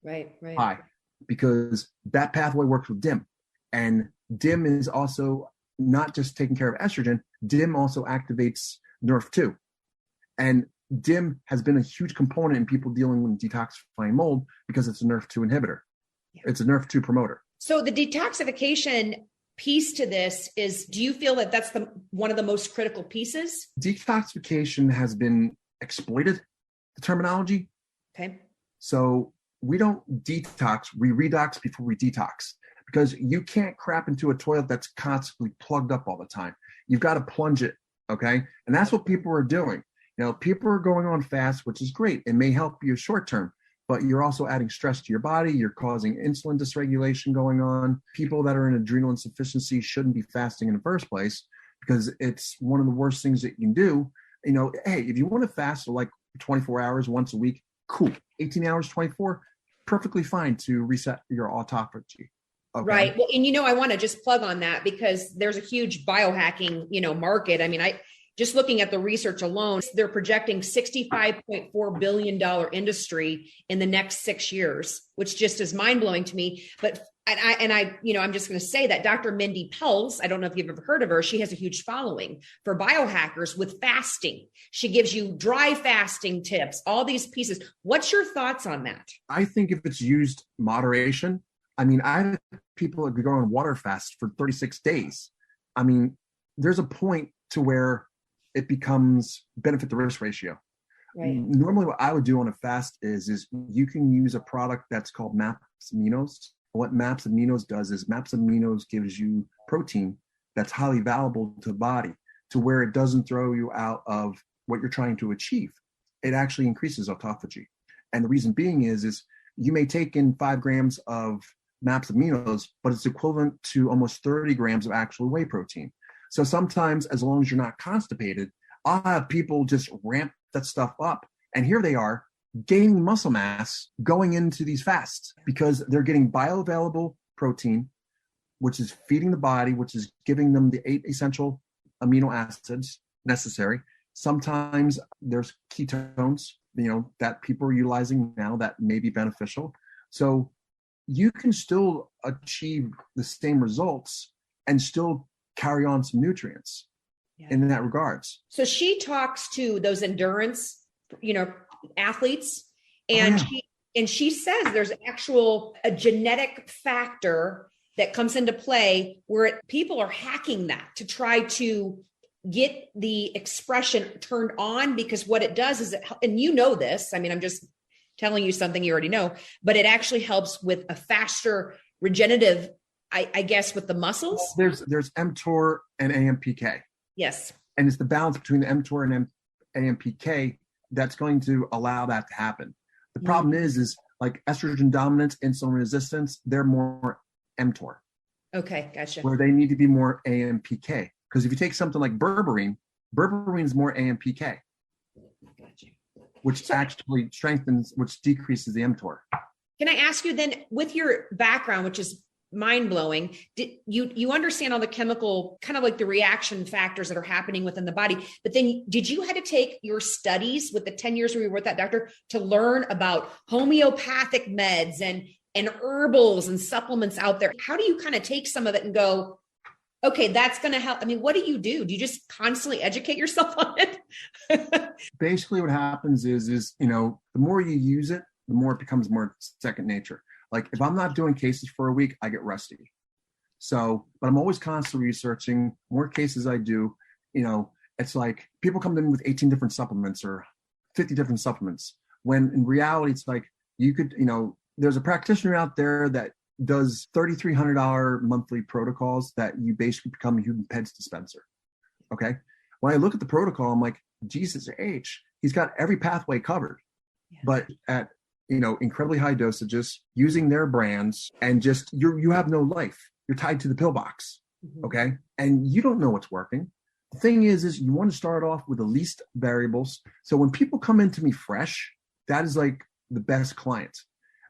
Right. Why? Because that pathway works with DIM. And DIM is also not just taking care of estrogen, DIM also activates NERF2. And DIM has been a huge component in people dealing with detoxifying mold because it's a NERF2 inhibitor. Yeah. It's a NERF2 promoter. So the detoxification piece to this is, do you feel that that's one of the most critical pieces? Detoxification has been exploited, the terminology. Okay. So we don't detox, we redox before we detox, because you can't crap into a toilet that's constantly plugged up all the time. You've got to plunge it, okay? And that's what people are doing. People are going on fast, which is great. It may help you short term, but you're also adding stress to your body. You're causing insulin dysregulation going on. People that are in adrenal insufficiency shouldn't be fasting in the first place, because it's one of the worst things that you can do. Hey, if you want to fast for like 24 hours once a week, cool. 18 hours, 24, perfectly fine to reset your autophagy. Okay. Right. Well, and I want to just plug on that because there's a huge biohacking, market. I mean, just looking at the research alone, they're projecting $65.4 billion industry in the next 6 years, which just is mind blowing to me. But I'm just going to say that Dr. Mindy Pelz, I don't know if you've ever heard of her. She has a huge following for biohackers with fasting. She gives you dry fasting tips, all these pieces. What's your thoughts on that? I think if it's used moderation, I have people that go on water fast for 36 days. There's a point to where it becomes benefit to risk ratio. Right. Normally what I would do on a fast is you can use a product that's called MAPS Aminos. What MAPS Aminos does is MAPS Aminos gives you protein that's highly valuable to the body, to where it doesn't throw you out of what you're trying to achieve. It actually increases autophagy. And the reason being is you may take in 5 grams of MAPS Aminos, but it's equivalent to almost 30 grams of actual whey protein. So sometimes, as long as you're not constipated, I'll have people just ramp that stuff up. And here they are gaining muscle mass going into these fasts because they're getting bioavailable protein, which is feeding the body, which is giving them the 8 essential amino acids necessary. Sometimes there's ketones, that people are utilizing now that may be beneficial. So you can still achieve the same results and still carry on some nutrients in that regards. So she talks to those endurance, athletes, and she says there's a genetic factor that comes into play where people are hacking that to try to get the expression turned on, because what it does is and this, I'm just telling you something you already know, but it actually helps with a faster regenerative, I guess, with the muscles. There's mTOR and AMPK. Yes. And it's the balance between the mTOR and AMPK that's going to allow that to happen. The problem is like estrogen dominance, insulin resistance, they're more mTOR. Okay, gotcha. Where they need to be more AMPK. Because if you take something like berberine is more AMPK. Gotcha. Which actually strengthens, which decreases the mTOR. Can I ask you then, with your background, which is mind-blowing, did you understand all the chemical, kind of like the reaction factors that are happening within the body, but then did you had to take your studies with the 10 years where you were with that doctor to learn about homeopathic meds and herbals and supplements out there? How do you kind of take some of it and go, okay, that's going to help? What do? Do you just constantly educate yourself on it? Basically what happens is, the more you use it, the more it becomes more second nature. Like if I'm not doing cases for a week, I get rusty. So, but I'm always constantly researching. More cases I do, it's like people come in with 18 different supplements or 50 different supplements, when in reality, it's like you could, there's a practitioner out there that does $3,300 monthly protocols that you basically become a human peds dispenser. Okay. When I look at the protocol, I'm like, Jesus H, he's got every pathway covered, but at, incredibly high dosages, using their brands, and just you have no life. You're tied to the pillbox. Okay. And you don't know what's working. The thing is you want to start off with the least variables. So when people come into me fresh, that is like the best client,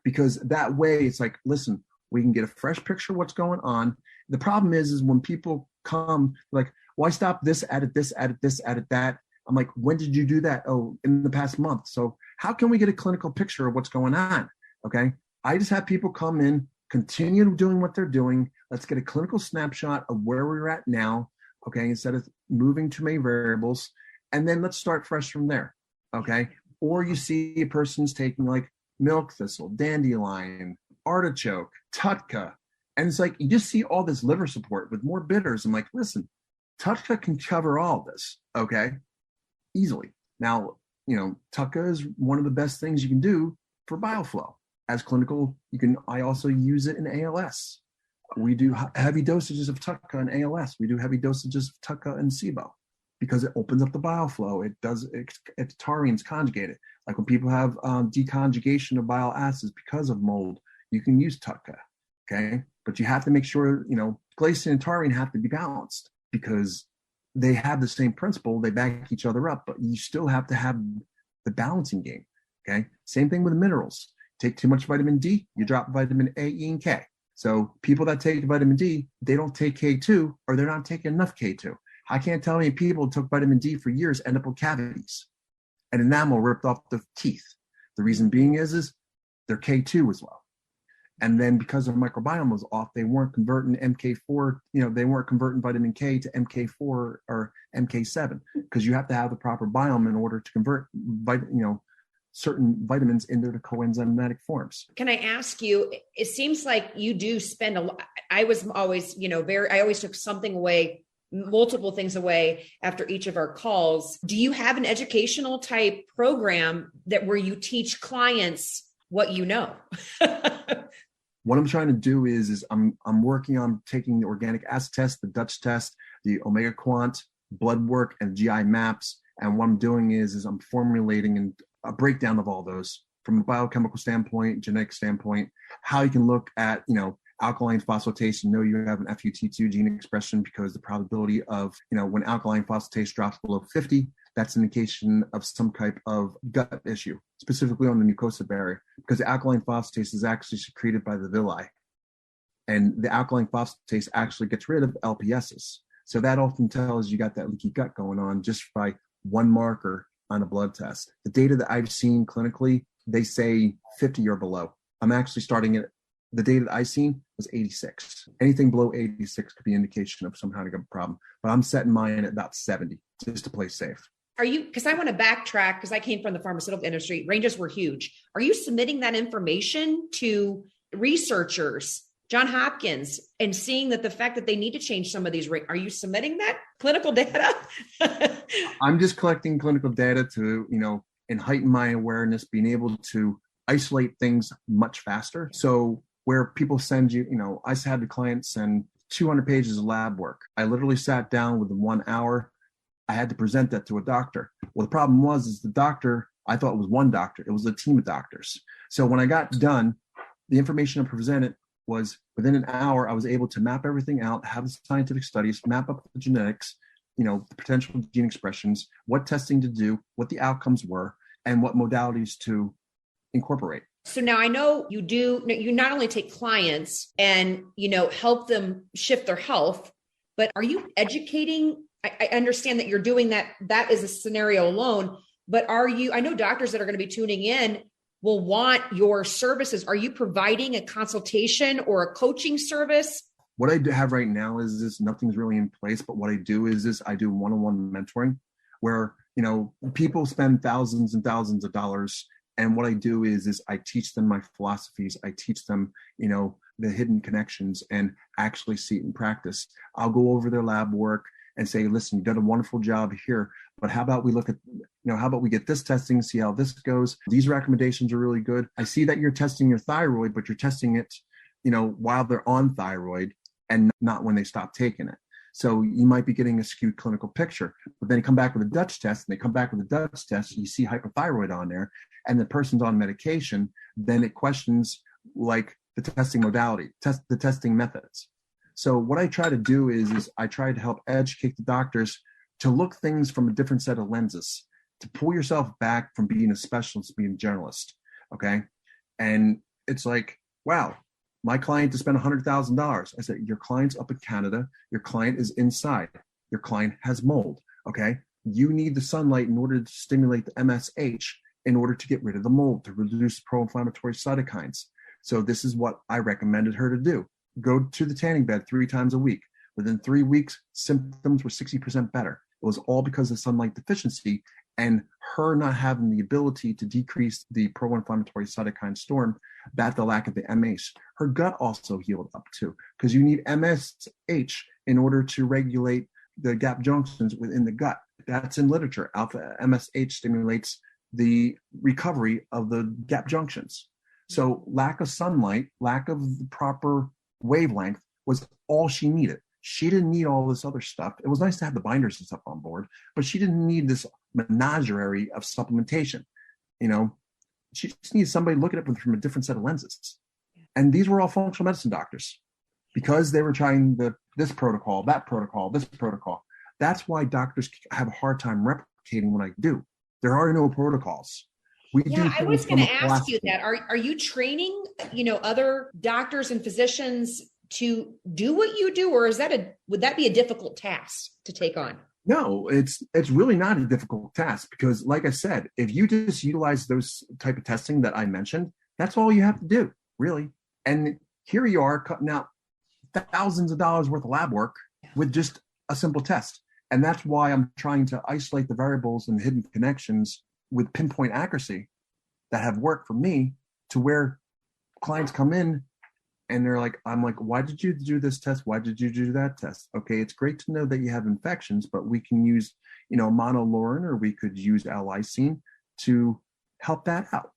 because that way it's like, listen, we can get a fresh picture of what's going on. The problem is when people come like, well, I stopped this, added this, added this, added that. I'm like, when did you do that? Oh, in the past month. So how can we get a clinical picture of what's going on? Okay. I just have people come in, continue doing what they're doing. Let's get a clinical snapshot of where we're at now. Okay. Instead of moving too many variables. And then let's start fresh from there. Okay. Or you see a person's taking like milk thistle, dandelion, artichoke, tutka. And it's like, you just see all this liver support with more bitters. I'm like, listen, tutka can cover all this. Okay. Easily. Now, tutka is one of the best things you can do for bile flow. As clinical, I also use it in ALS. We do heavy dosages of tutka in ALS. We do heavy dosages of tutka in SIBO because it opens up the bile flow. It's taurines conjugated. Like when people have deconjugation of bile acids because of mold, you can use tutka. Okay. But you have to make sure, glycine and taurine have to be balanced because they have the same principle. They back each other up, but you still have to have the balancing game. Okay. Same thing with minerals. Take too much vitamin D, you drop vitamin A, E, and K. So people that take vitamin D, they don't take K2 or they're not taking enough K2. I can't tell how many people who took vitamin D for years end up with cavities and enamel ripped off the teeth. The reason being is their K2 as well. And then because their microbiome was off, they weren't converting MK4, they weren't converting vitamin K to MK4 or MK7 because you have to have the proper biome in order to convert, certain vitamins into the coenzymatic forms. Can I ask you, it seems like you do spend a lot. I was always, I always took something away, multiple things away after each of our calls. Do you have an educational type program where you teach clients what you know? What I'm trying to do is I'm working on taking the organic acid test, the Dutch test, the omega quant, blood work, and GI maps. And what I'm doing is I'm formulating a breakdown of all those from a biochemical standpoint, genetic standpoint, how you can look at, alkaline phosphatase and know you have an FUT2 gene expression because the probability of, when alkaline phosphatase drops below 50, that's an indication of some type of gut issue, specifically on the mucosa barrier, because the alkaline phosphatase is actually secreted by the villi. And the alkaline phosphatase actually gets rid of LPSs. So that often tells you got that leaky gut going on just by one marker on a blood test. The data that I've seen clinically, they say 50 or below. I'm actually starting at the data that I've seen was 86. Anything below 86 could be an indication of some kind of problem. But I'm setting mine at about 70 just to play safe. Because I want to backtrack because I came from the pharmaceutical industry. Ranges were huge. Are you submitting that information to researchers, John Hopkins, and seeing that the fact that they need to change some of these, are you submitting that clinical data? I'm just collecting clinical data to, and heighten my awareness, being able to isolate things much faster. So where people send you, I had the client send 200 pages of lab work. I literally sat down within 1 hour. I had to present that to a doctor. Well, the problem is the doctor, I thought it was one doctor. It was a team of doctors. So when I got done, the information I presented was within an hour, I was able to map everything out, have the scientific studies, map up the genetics, the potential gene expressions, what testing to do, what the outcomes were, and what modalities to incorporate. So now I know you not only take clients and, help them shift their health, but are you educating? I understand that you're doing that. That is a scenario alone, but I know doctors that are going to be tuning in will want your services. Are you providing a consultation or a coaching service? What I have right now is nothing's really in place, but what I do is I do one-on-one mentoring where, people spend thousands and thousands of dollars And what I do is I teach them my philosophies. I teach them, the hidden connections, and actually see it in practice. I'll go over their lab work and say, listen, you've done a wonderful job here, but how about we look at, how about we get this testing, see how this goes? These recommendations are really good. I see that you're testing your thyroid, but you're testing it, while they're on thyroid and not when they stop taking it. So you might be getting a skewed clinical picture, but then you come back with a Dutch test, and they come back with a Dutch test, you see hypothyroid on there, and the person's on medication, then it questions like the testing modality, the testing methods. So what I try to do is I try to help educate the doctors to look things from a different set of lenses, to pull yourself back from being a specialist, being a generalist, okay? And it's like, wow, my client to spend $100,000. I said, your client's up in Canada. Your client is inside. Your client has mold, okay? You need the sunlight in order to stimulate the MSH in order to get rid of the mold, to reduce pro-inflammatory cytokines. So this is what I recommended her to do. Go to the tanning bed 3 times a week. Within 3 weeks, symptoms were 60% better. It was all because of sunlight deficiency and her not having the ability to decrease the pro-inflammatory cytokine storm, that the lack of the MH. Her gut also healed up too, because you need MSH in order to regulate the gap junctions within the gut. That's in literature. Alpha MSH stimulates the recovery of the gap junctions. So lack of sunlight, lack of the proper wavelength was all she needed. She didn't need all this other stuff. It was nice to have the binders and stuff on board, but she didn't need this menagerie of supplementation. She just needs somebody looking at it from a different set of lenses. And these were all functional medicine doctors because they were trying this protocol, that protocol, this protocol. That's why doctors have a hard time replicating what I do. There are no protocols. I was going to ask you that. Are you training, other doctors and physicians to do what you do, or would that be a difficult task to take on? No, it's really not a difficult task because, like I said, if you just utilize those type of testing that I mentioned, that's all you have to do, really. And here you are cutting out thousands of dollars worth of lab work with just a simple test. And that's why I'm trying to isolate the variables and hidden connections with pinpoint accuracy that have worked for me, to where clients come in and they're like, I'm like, why did you do this test? Why did you do that test? Okay, it's great to know that you have infections, but we can use, monolaurin, or we could use L-lysine to help that out.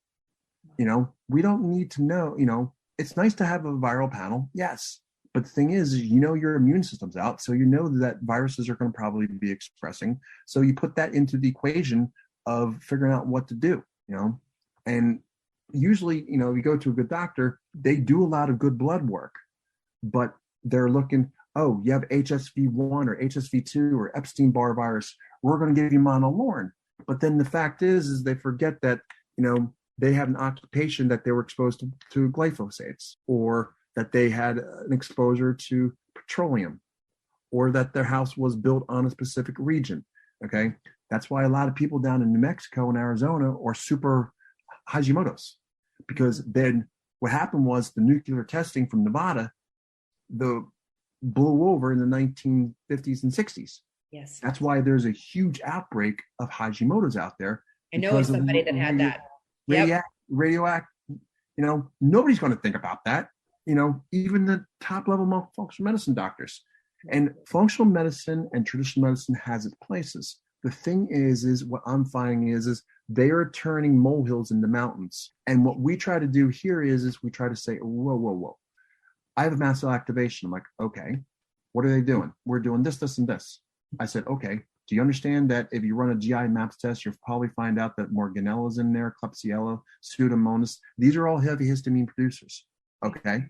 We don't need to know, it's nice to have a viral panel, yes. But the thing is, your immune system's out, so that viruses are going to probably be expressing. So you put that into the equation of figuring out what to do, And usually, you go to a good doctor, they do a lot of good blood work, but they're looking, oh, you have HSV1 or HSV2 or Epstein-Barr virus, we're going to give you monolaurin. But then the fact is they forget that, they have an occupation that they were exposed to glyphosates, or that they had an exposure to petroleum, or that their house was built on a specific region. Okay. That's why a lot of people down in New Mexico and Arizona are super Hashimoto's, because then what happened was the nuclear testing from Nevada, blew over in the 1950s and 60s. Yes. That's why there's a huge outbreak of Hashimoto's out there. I know somebody that had that. Radioactive, nobody's going to think about that. Even the top level functional medicine doctors. And functional medicine and traditional medicine has its places. The thing is what I'm finding is they are turning molehills into mountains. And what we try to do here is we try to say, whoa. I have a mast cell activation. I'm like, okay, what are they doing? We're doing this, this, and this. I said, okay, do you understand that if you run a GI MAPS test, you'll probably find out that Morganella's in there, Klebsiella, Pseudomonas. These are all heavy histamine producers, okay?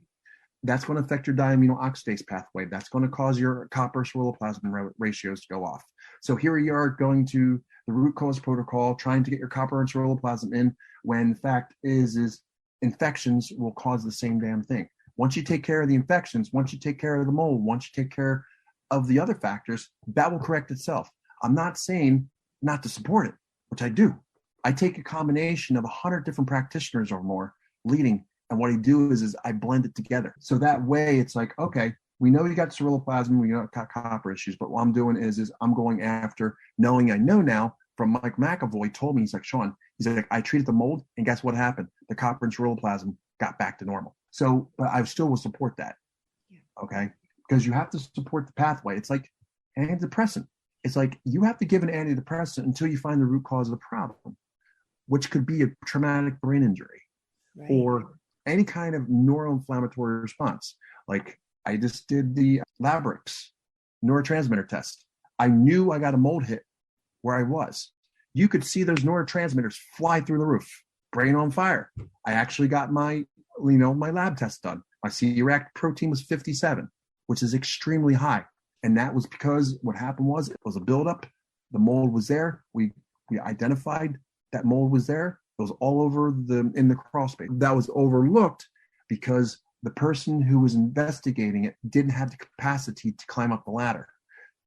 That's going to affect your diamino oxidase pathway. That's going to cause your copper ceruloplasmin ratios to go off. So here you are going to the root cause protocol, trying to get your copper and ceruloplasmin in, when the fact is infections will cause the same damn thing. Once you take care of the infections, once you take care of the mold, once you take care of the other factors, that will correct itself. I'm not saying not to support it, which I do. I take a combination of 100 different practitioners or more leading, and what I do is I blend it together. So that way it's like, okay, we know you got ceruloplasmin, we know you got copper issues, but what I'm doing is I'm going after, knowing I know now from Mike McAvoy told me, he's like, Shawn, He's like, I treated the mold, and guess what happened? The copper and ceruloplasmin got back to normal. So, but I still will support that. Okay. Because you have to support the pathway. It's like antidepressant. It's like you have to give an antidepressant until you find the root cause of the problem, which could be a traumatic brain injury or any kind of neuroinflammatory response. Like I just did the Labrix neurotransmitter test. I knew I got a mold hit where I was. You could see those neurotransmitters fly through the roof, brain on fire. I actually got my lab test done. My C-reactive protein was 57, which is extremely high. And that was because what happened was it was a buildup. The mold was there. We identified that mold was there. It was all over in the crawl space. That was overlooked because the person who was investigating it didn't have the capacity to climb up the ladder.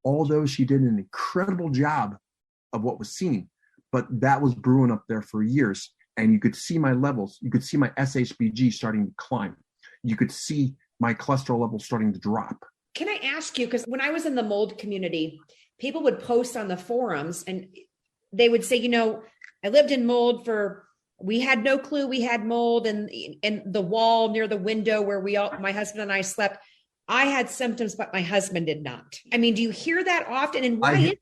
Although she did an incredible job of what was seen, but that was brewing up there for years. And you could see my levels. You could see my SHBG starting to climb. You could see my cholesterol levels starting to drop. Can I ask you, because when I was in the mold community, people would post on the forums and they would say, I lived in mold we had no clue we had mold, and the wall near the window where my husband and I slept, I had symptoms, but my husband did not. I mean, do you hear that often? And why is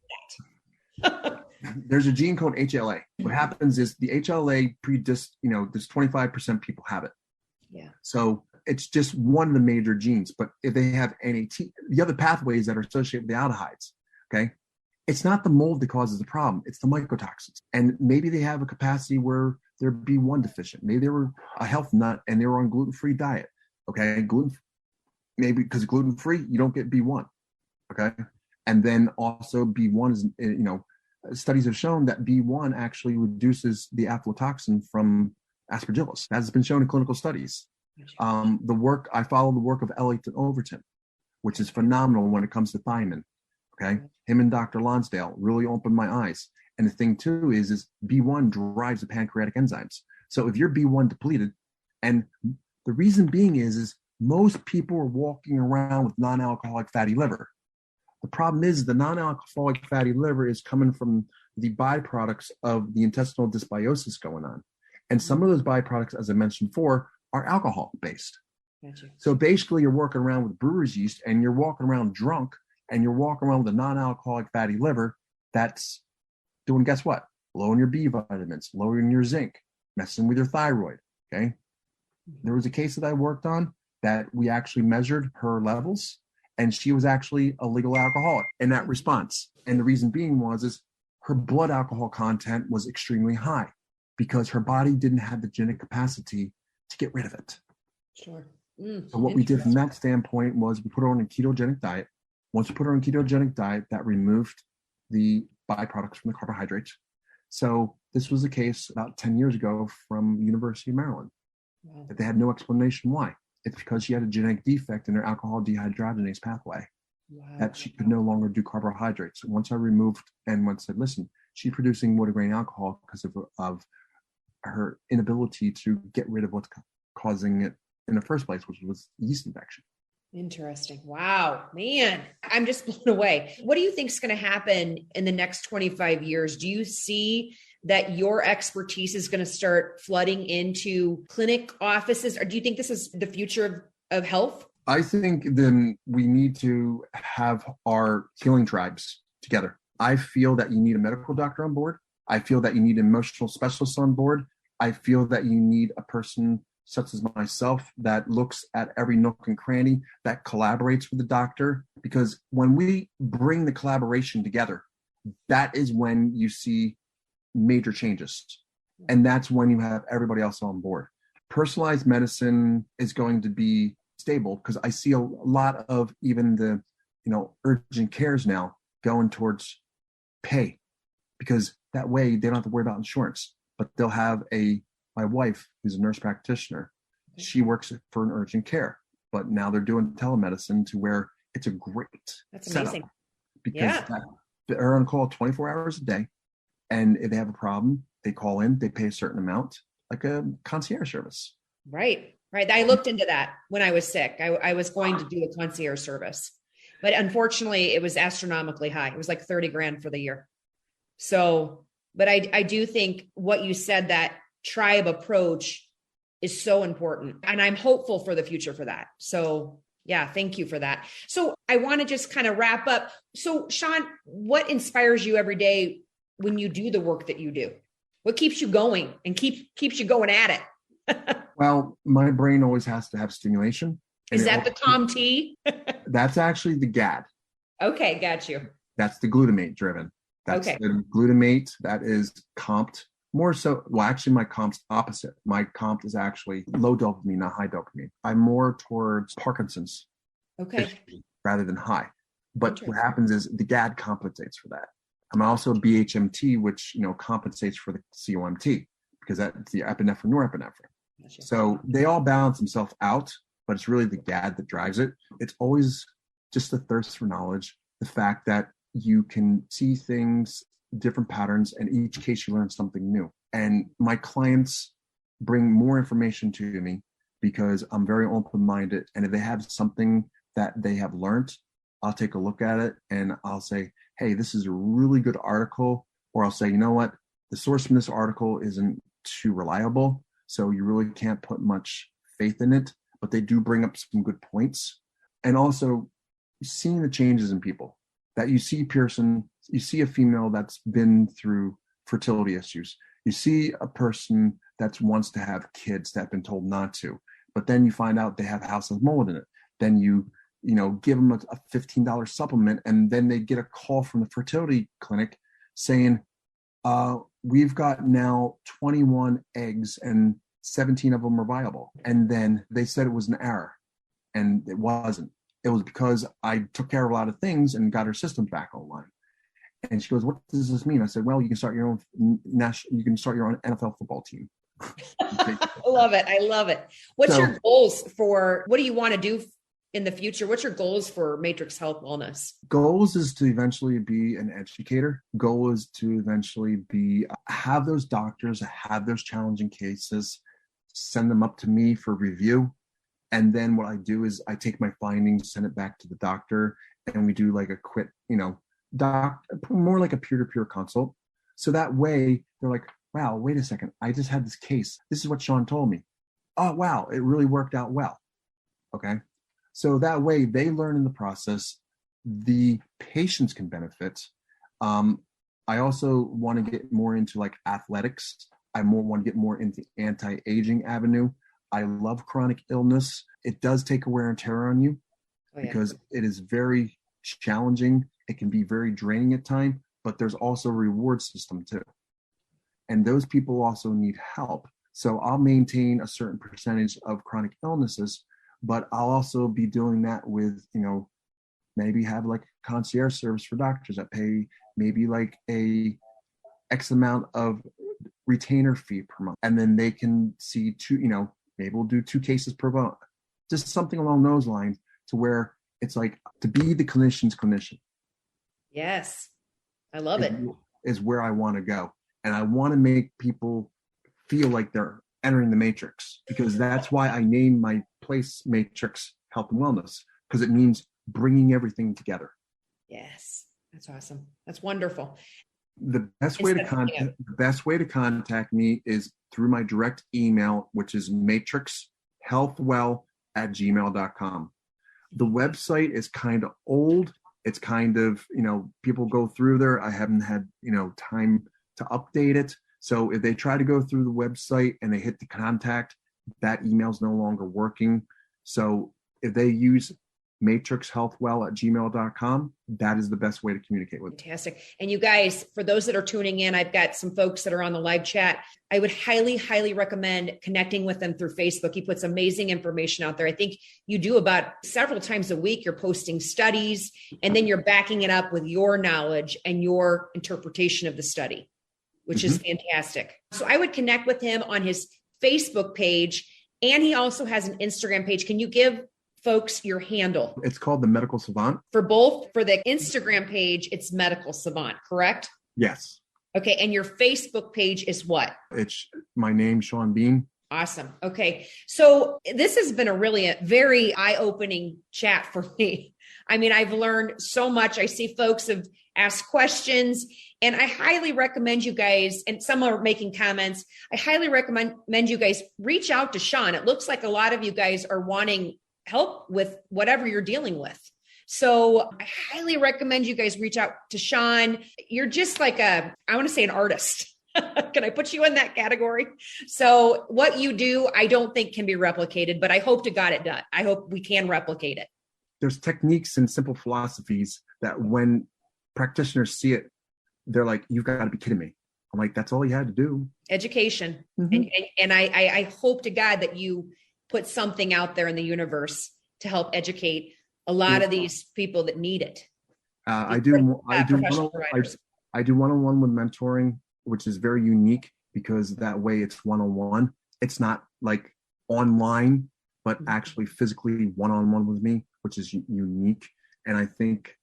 that? There's a gene called HLA. What happens is the HLA this 25% people have it. Yeah. So it's just one of the major genes, but if they have NAT, the other pathways that are associated with the aldehydes, okay, it's not the mold that causes the problem. It's the mycotoxins. And maybe they have a capacity where they're B1 deficient. Maybe they were a health nut and they were on gluten-free diet, okay? Maybe because gluten-free, you don't get B1, okay? And then also B1 is, studies have shown that B1 actually reduces the aflatoxin from aspergillus. That has been shown in clinical studies. I follow the work of Ellington Overton, which is phenomenal when it comes to thiamine. Okay. Him and Dr. Lonsdale really opened my eyes. And the thing too is B1 drives the pancreatic enzymes. So if you're B1 depleted, and the reason being is most people are walking around with non-alcoholic fatty liver. The problem is the non-alcoholic fatty liver is coming from the byproducts of the intestinal dysbiosis going on. And some of those byproducts, as I mentioned before, are alcohol based. Gotcha. So basically you're working around with brewer's yeast and you're walking around drunk and you're walking around with a non-alcoholic fatty liver that's doing, guess what? Lowering your B vitamins, lowering your zinc, messing with your thyroid, okay? There was a case that I worked on that we actually measured her levels and she was actually a legal alcoholic in that response. And the reason being is her blood alcohol content was extremely high because her body didn't have the genetic capacity to get rid of it. Sure. So what we did from that standpoint was we put her on a ketogenic diet. Once we put her on a ketogenic diet, that removed the byproducts from the carbohydrates. So this was the case about 10 years ago from University of Maryland. Wow. That they had no explanation why. It's because she had a genetic defect in her alcohol dehydrogenase pathway. Wow. That she could no longer do carbohydrates. Once I removed and once said, listen, she's producing wood grain alcohol because of her inability to get rid of what's causing it in the first place, which was yeast infection. Interesting. Wow, man, I'm just blown away. What do you think is going to happen in the next 25 years? Do you see that your expertise is going to start flooding into clinic offices, or do you think this is the future of health? I think then we need to have our healing tribes together. I feel that you need a medical doctor on board. I feel that you need an emotional specialist on board. I feel that you need a person such as myself that looks at every nook and cranny, that collaborates with the doctor. Because when we bring the collaboration together, that is when you see major changes. And that's when you have everybody else on board. Personalized medicine is going to be stable because I see a lot of even the, urgent cares now going towards pay, because that way they don't have to worry about insurance, but they'll have my wife, who's a nurse practitioner, she works for an urgent care, but now they're doing telemedicine to where it's a great That's amazing. Because they're on call 24 hours a day. And if they have a problem, they call in, they pay a certain amount, like a concierge service. Right. I looked into that when I was sick. I was going to do a concierge service, but unfortunately it was astronomically high. It was like 30 grand for the year. So But I do think what you said, that tribe approach is so important. And I'm hopeful for the future for that. So yeah, thank you for that. So I want to just kind of wrap up. So Shawn, what inspires you every day when you do the work that you do? What keeps you going and keeps you going at it? Well, my brain always has to have stimulation. Is that the Tom T? That's actually the GAD. Okay, got you. That's the glutamate driven. That's okay. the glutamate that is comped more so. Well, actually, my comp's opposite. My comp is actually low dopamine, not high dopamine. I'm more towards Parkinson's rather than high. But what happens is the GAD compensates for that. I'm also BHMT, which compensates for the COMT because that's the epinephrine, norepinephrine. Gotcha. So they all balance themselves out, but it's really the GAD that drives it. It's always just the thirst for knowledge, the fact that you can see things, different patterns, and each case you learn something new. And my clients bring more information to me because I'm very open-minded. And if they have something that they have learned, I'll take a look at it and I'll say, hey, this is a really good article. Or I'll say, you know what, the source from this article isn't too reliable, so you really can't put much faith in it, but they do bring up some good points. And also seeing the changes in people. That you see you see a female that's been through fertility issues. You see a person that wants to have kids that have been told not to, but then you find out they have house of mold in it. Then you give them a $15 supplement, and then they get a call from the fertility clinic saying, we've got now 21 eggs and 17 of them are viable. And then they said it was an error, and it wasn't. It was because I took care of a lot of things and got her systems back online. And she goes, what does this mean? I said, well, you can start your own NFL football team. I love it. I love it. What's your goals what do you want to do in the future? What's your goals for Matrix Health Wellness? Goals is to eventually be an educator. Goal is to eventually have those doctors, have those challenging cases, send them up to me for review. And then what I do is I take my findings, send it back to the doctor, and we do like a quick, more like a peer-to-peer consult. So that way they're like, wow, wait a second. I just had this case. This is what Shawn told me. Oh, wow. It really worked out well. Okay. So that way they learn in the process. The patients can benefit. I also want to get more into like athletics. I want to get more into anti-aging avenue. I love chronic illness. It does take a wear and tear on you because it is very challenging. It can be very draining at times, but there's also a reward system too. And those people also need help. So I'll maintain a certain percentage of chronic illnesses, but I'll also be doing that with, maybe have like a concierge service for doctors that pay maybe like a X amount of retainer fee per month. And then they can see maybe we'll do 2 cases per month, just something along those lines to where it's like to be the clinician's clinician. Yes. I love it. Is where I want to go. And I want to make people feel like they're entering the matrix, because that's why I named my place Matrix Health and Wellness, because it means bringing everything together. Yes. That's awesome. That's wonderful. The best way to contact me is through my direct email, which is matrixhealthwell@gmail.com. The website is kind of old. It's kind of, people go through there. I haven't had, time to update it. So if they try to go through the website and they hit the contact, that email's no longer working. So if they use matrixhealthwell@gmail.com, that is the best way to communicate with them. Fantastic. And you guys, for those that are tuning in, I've got some folks that are on the live chat. I would highly, highly recommend connecting with them through Facebook. He puts amazing information out there. I think you do about several times a week. You're posting studies, and then you're backing it up with your knowledge and your interpretation of the study, which is fantastic. So I would connect with him on his Facebook page, and he also has an Instagram page. Can you give folks your handle? It's called the Medical Savant. For the Instagram page, it's Medical Savant, correct? Yes. Okay. And your Facebook page is what? It's my name, Shawn Bean. Awesome. Okay. So this has been a very eye-opening chat for me. I mean, I've learned so much. I see folks have ask questions. And I highly recommend you guys, and some are making comments, I highly recommend you guys reach out to Shawn. It looks like a lot of you guys are wanting help with whatever you're dealing with. So I highly recommend you guys reach out to Shawn. You're just like I want to say an artist. Can I put you in that category? So what you do, I don't think can be replicated, but I hope to God it does. I hope we can replicate it. There's techniques and simple philosophies that when practitioners see it, they're like, you've got to be kidding me. I'm like, that's all you had to do. Education. And I hope to God that you put something out there in the universe to help educate a lot of these people that need it. I do one-on-one with mentoring, which is very unique because that way it's one-on-one. It's not like online, but actually physically one-on-one with me, which is unique. And I think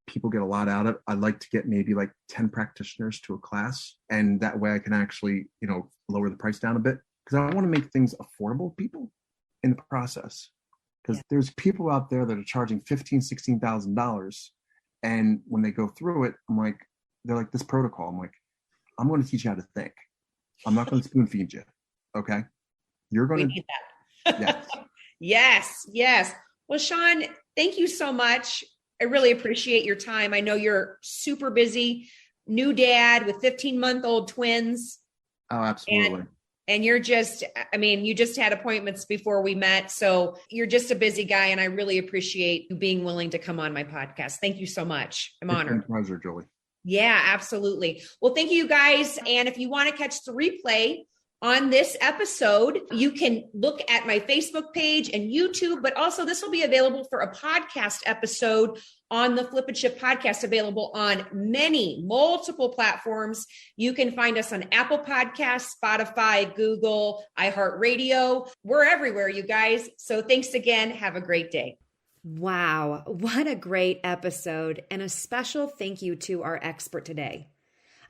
people get a lot out of it. I'd like to get maybe like 10 practitioners to a class. And that way I can actually, lower the price down a bit because I want to make things affordable to people in the process. Because there's people out there that are charging $15,000, $16,000. And when they go through it, they're like, this protocol. I'm like, I'm going to teach you how to think. I'm not going to spoon feed you. Okay. You're going to need that. Yes. Well, Shawn, thank you so much. I really appreciate your time. I know you're super busy, new dad with 15-month-old twins. Oh, absolutely. And you're just, you just had appointments before we met. So you're just a busy guy. And I really appreciate you being willing to come on my podcast. Thank you so much. I'm honored. It's my pleasure, Julie. Yeah, absolutely. Well, thank you guys. And if you want to catch the replay on this episode, you can look at my Facebook page and YouTube, but also this will be available for a podcast episode on the Flip and Shift podcast, available on multiple platforms. You can find us on Apple Podcasts, Spotify, Google, iHeartRadio. We're everywhere, you guys. So thanks again. Have a great day. Wow, what a great episode, and a special thank you to our expert today.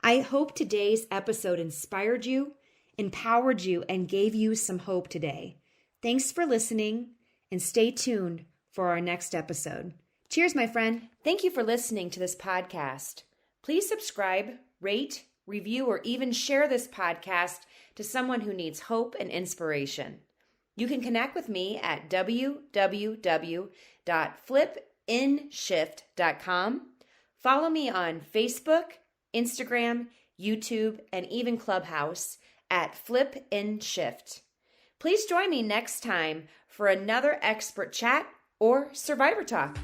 I hope today's episode inspired you, empowered you, and gave you some hope today. Thanks for listening, and stay tuned for our next episode. Cheers, my friend. Thank you for listening to this podcast. Please subscribe, rate, review, or even share this podcast to someone who needs hope and inspiration. You can connect with me at www.flipinshift.com. Follow me on Facebook, Instagram, YouTube, and even Clubhouse at Flip in Shift. Please join me next time for another expert chat or survivor talk.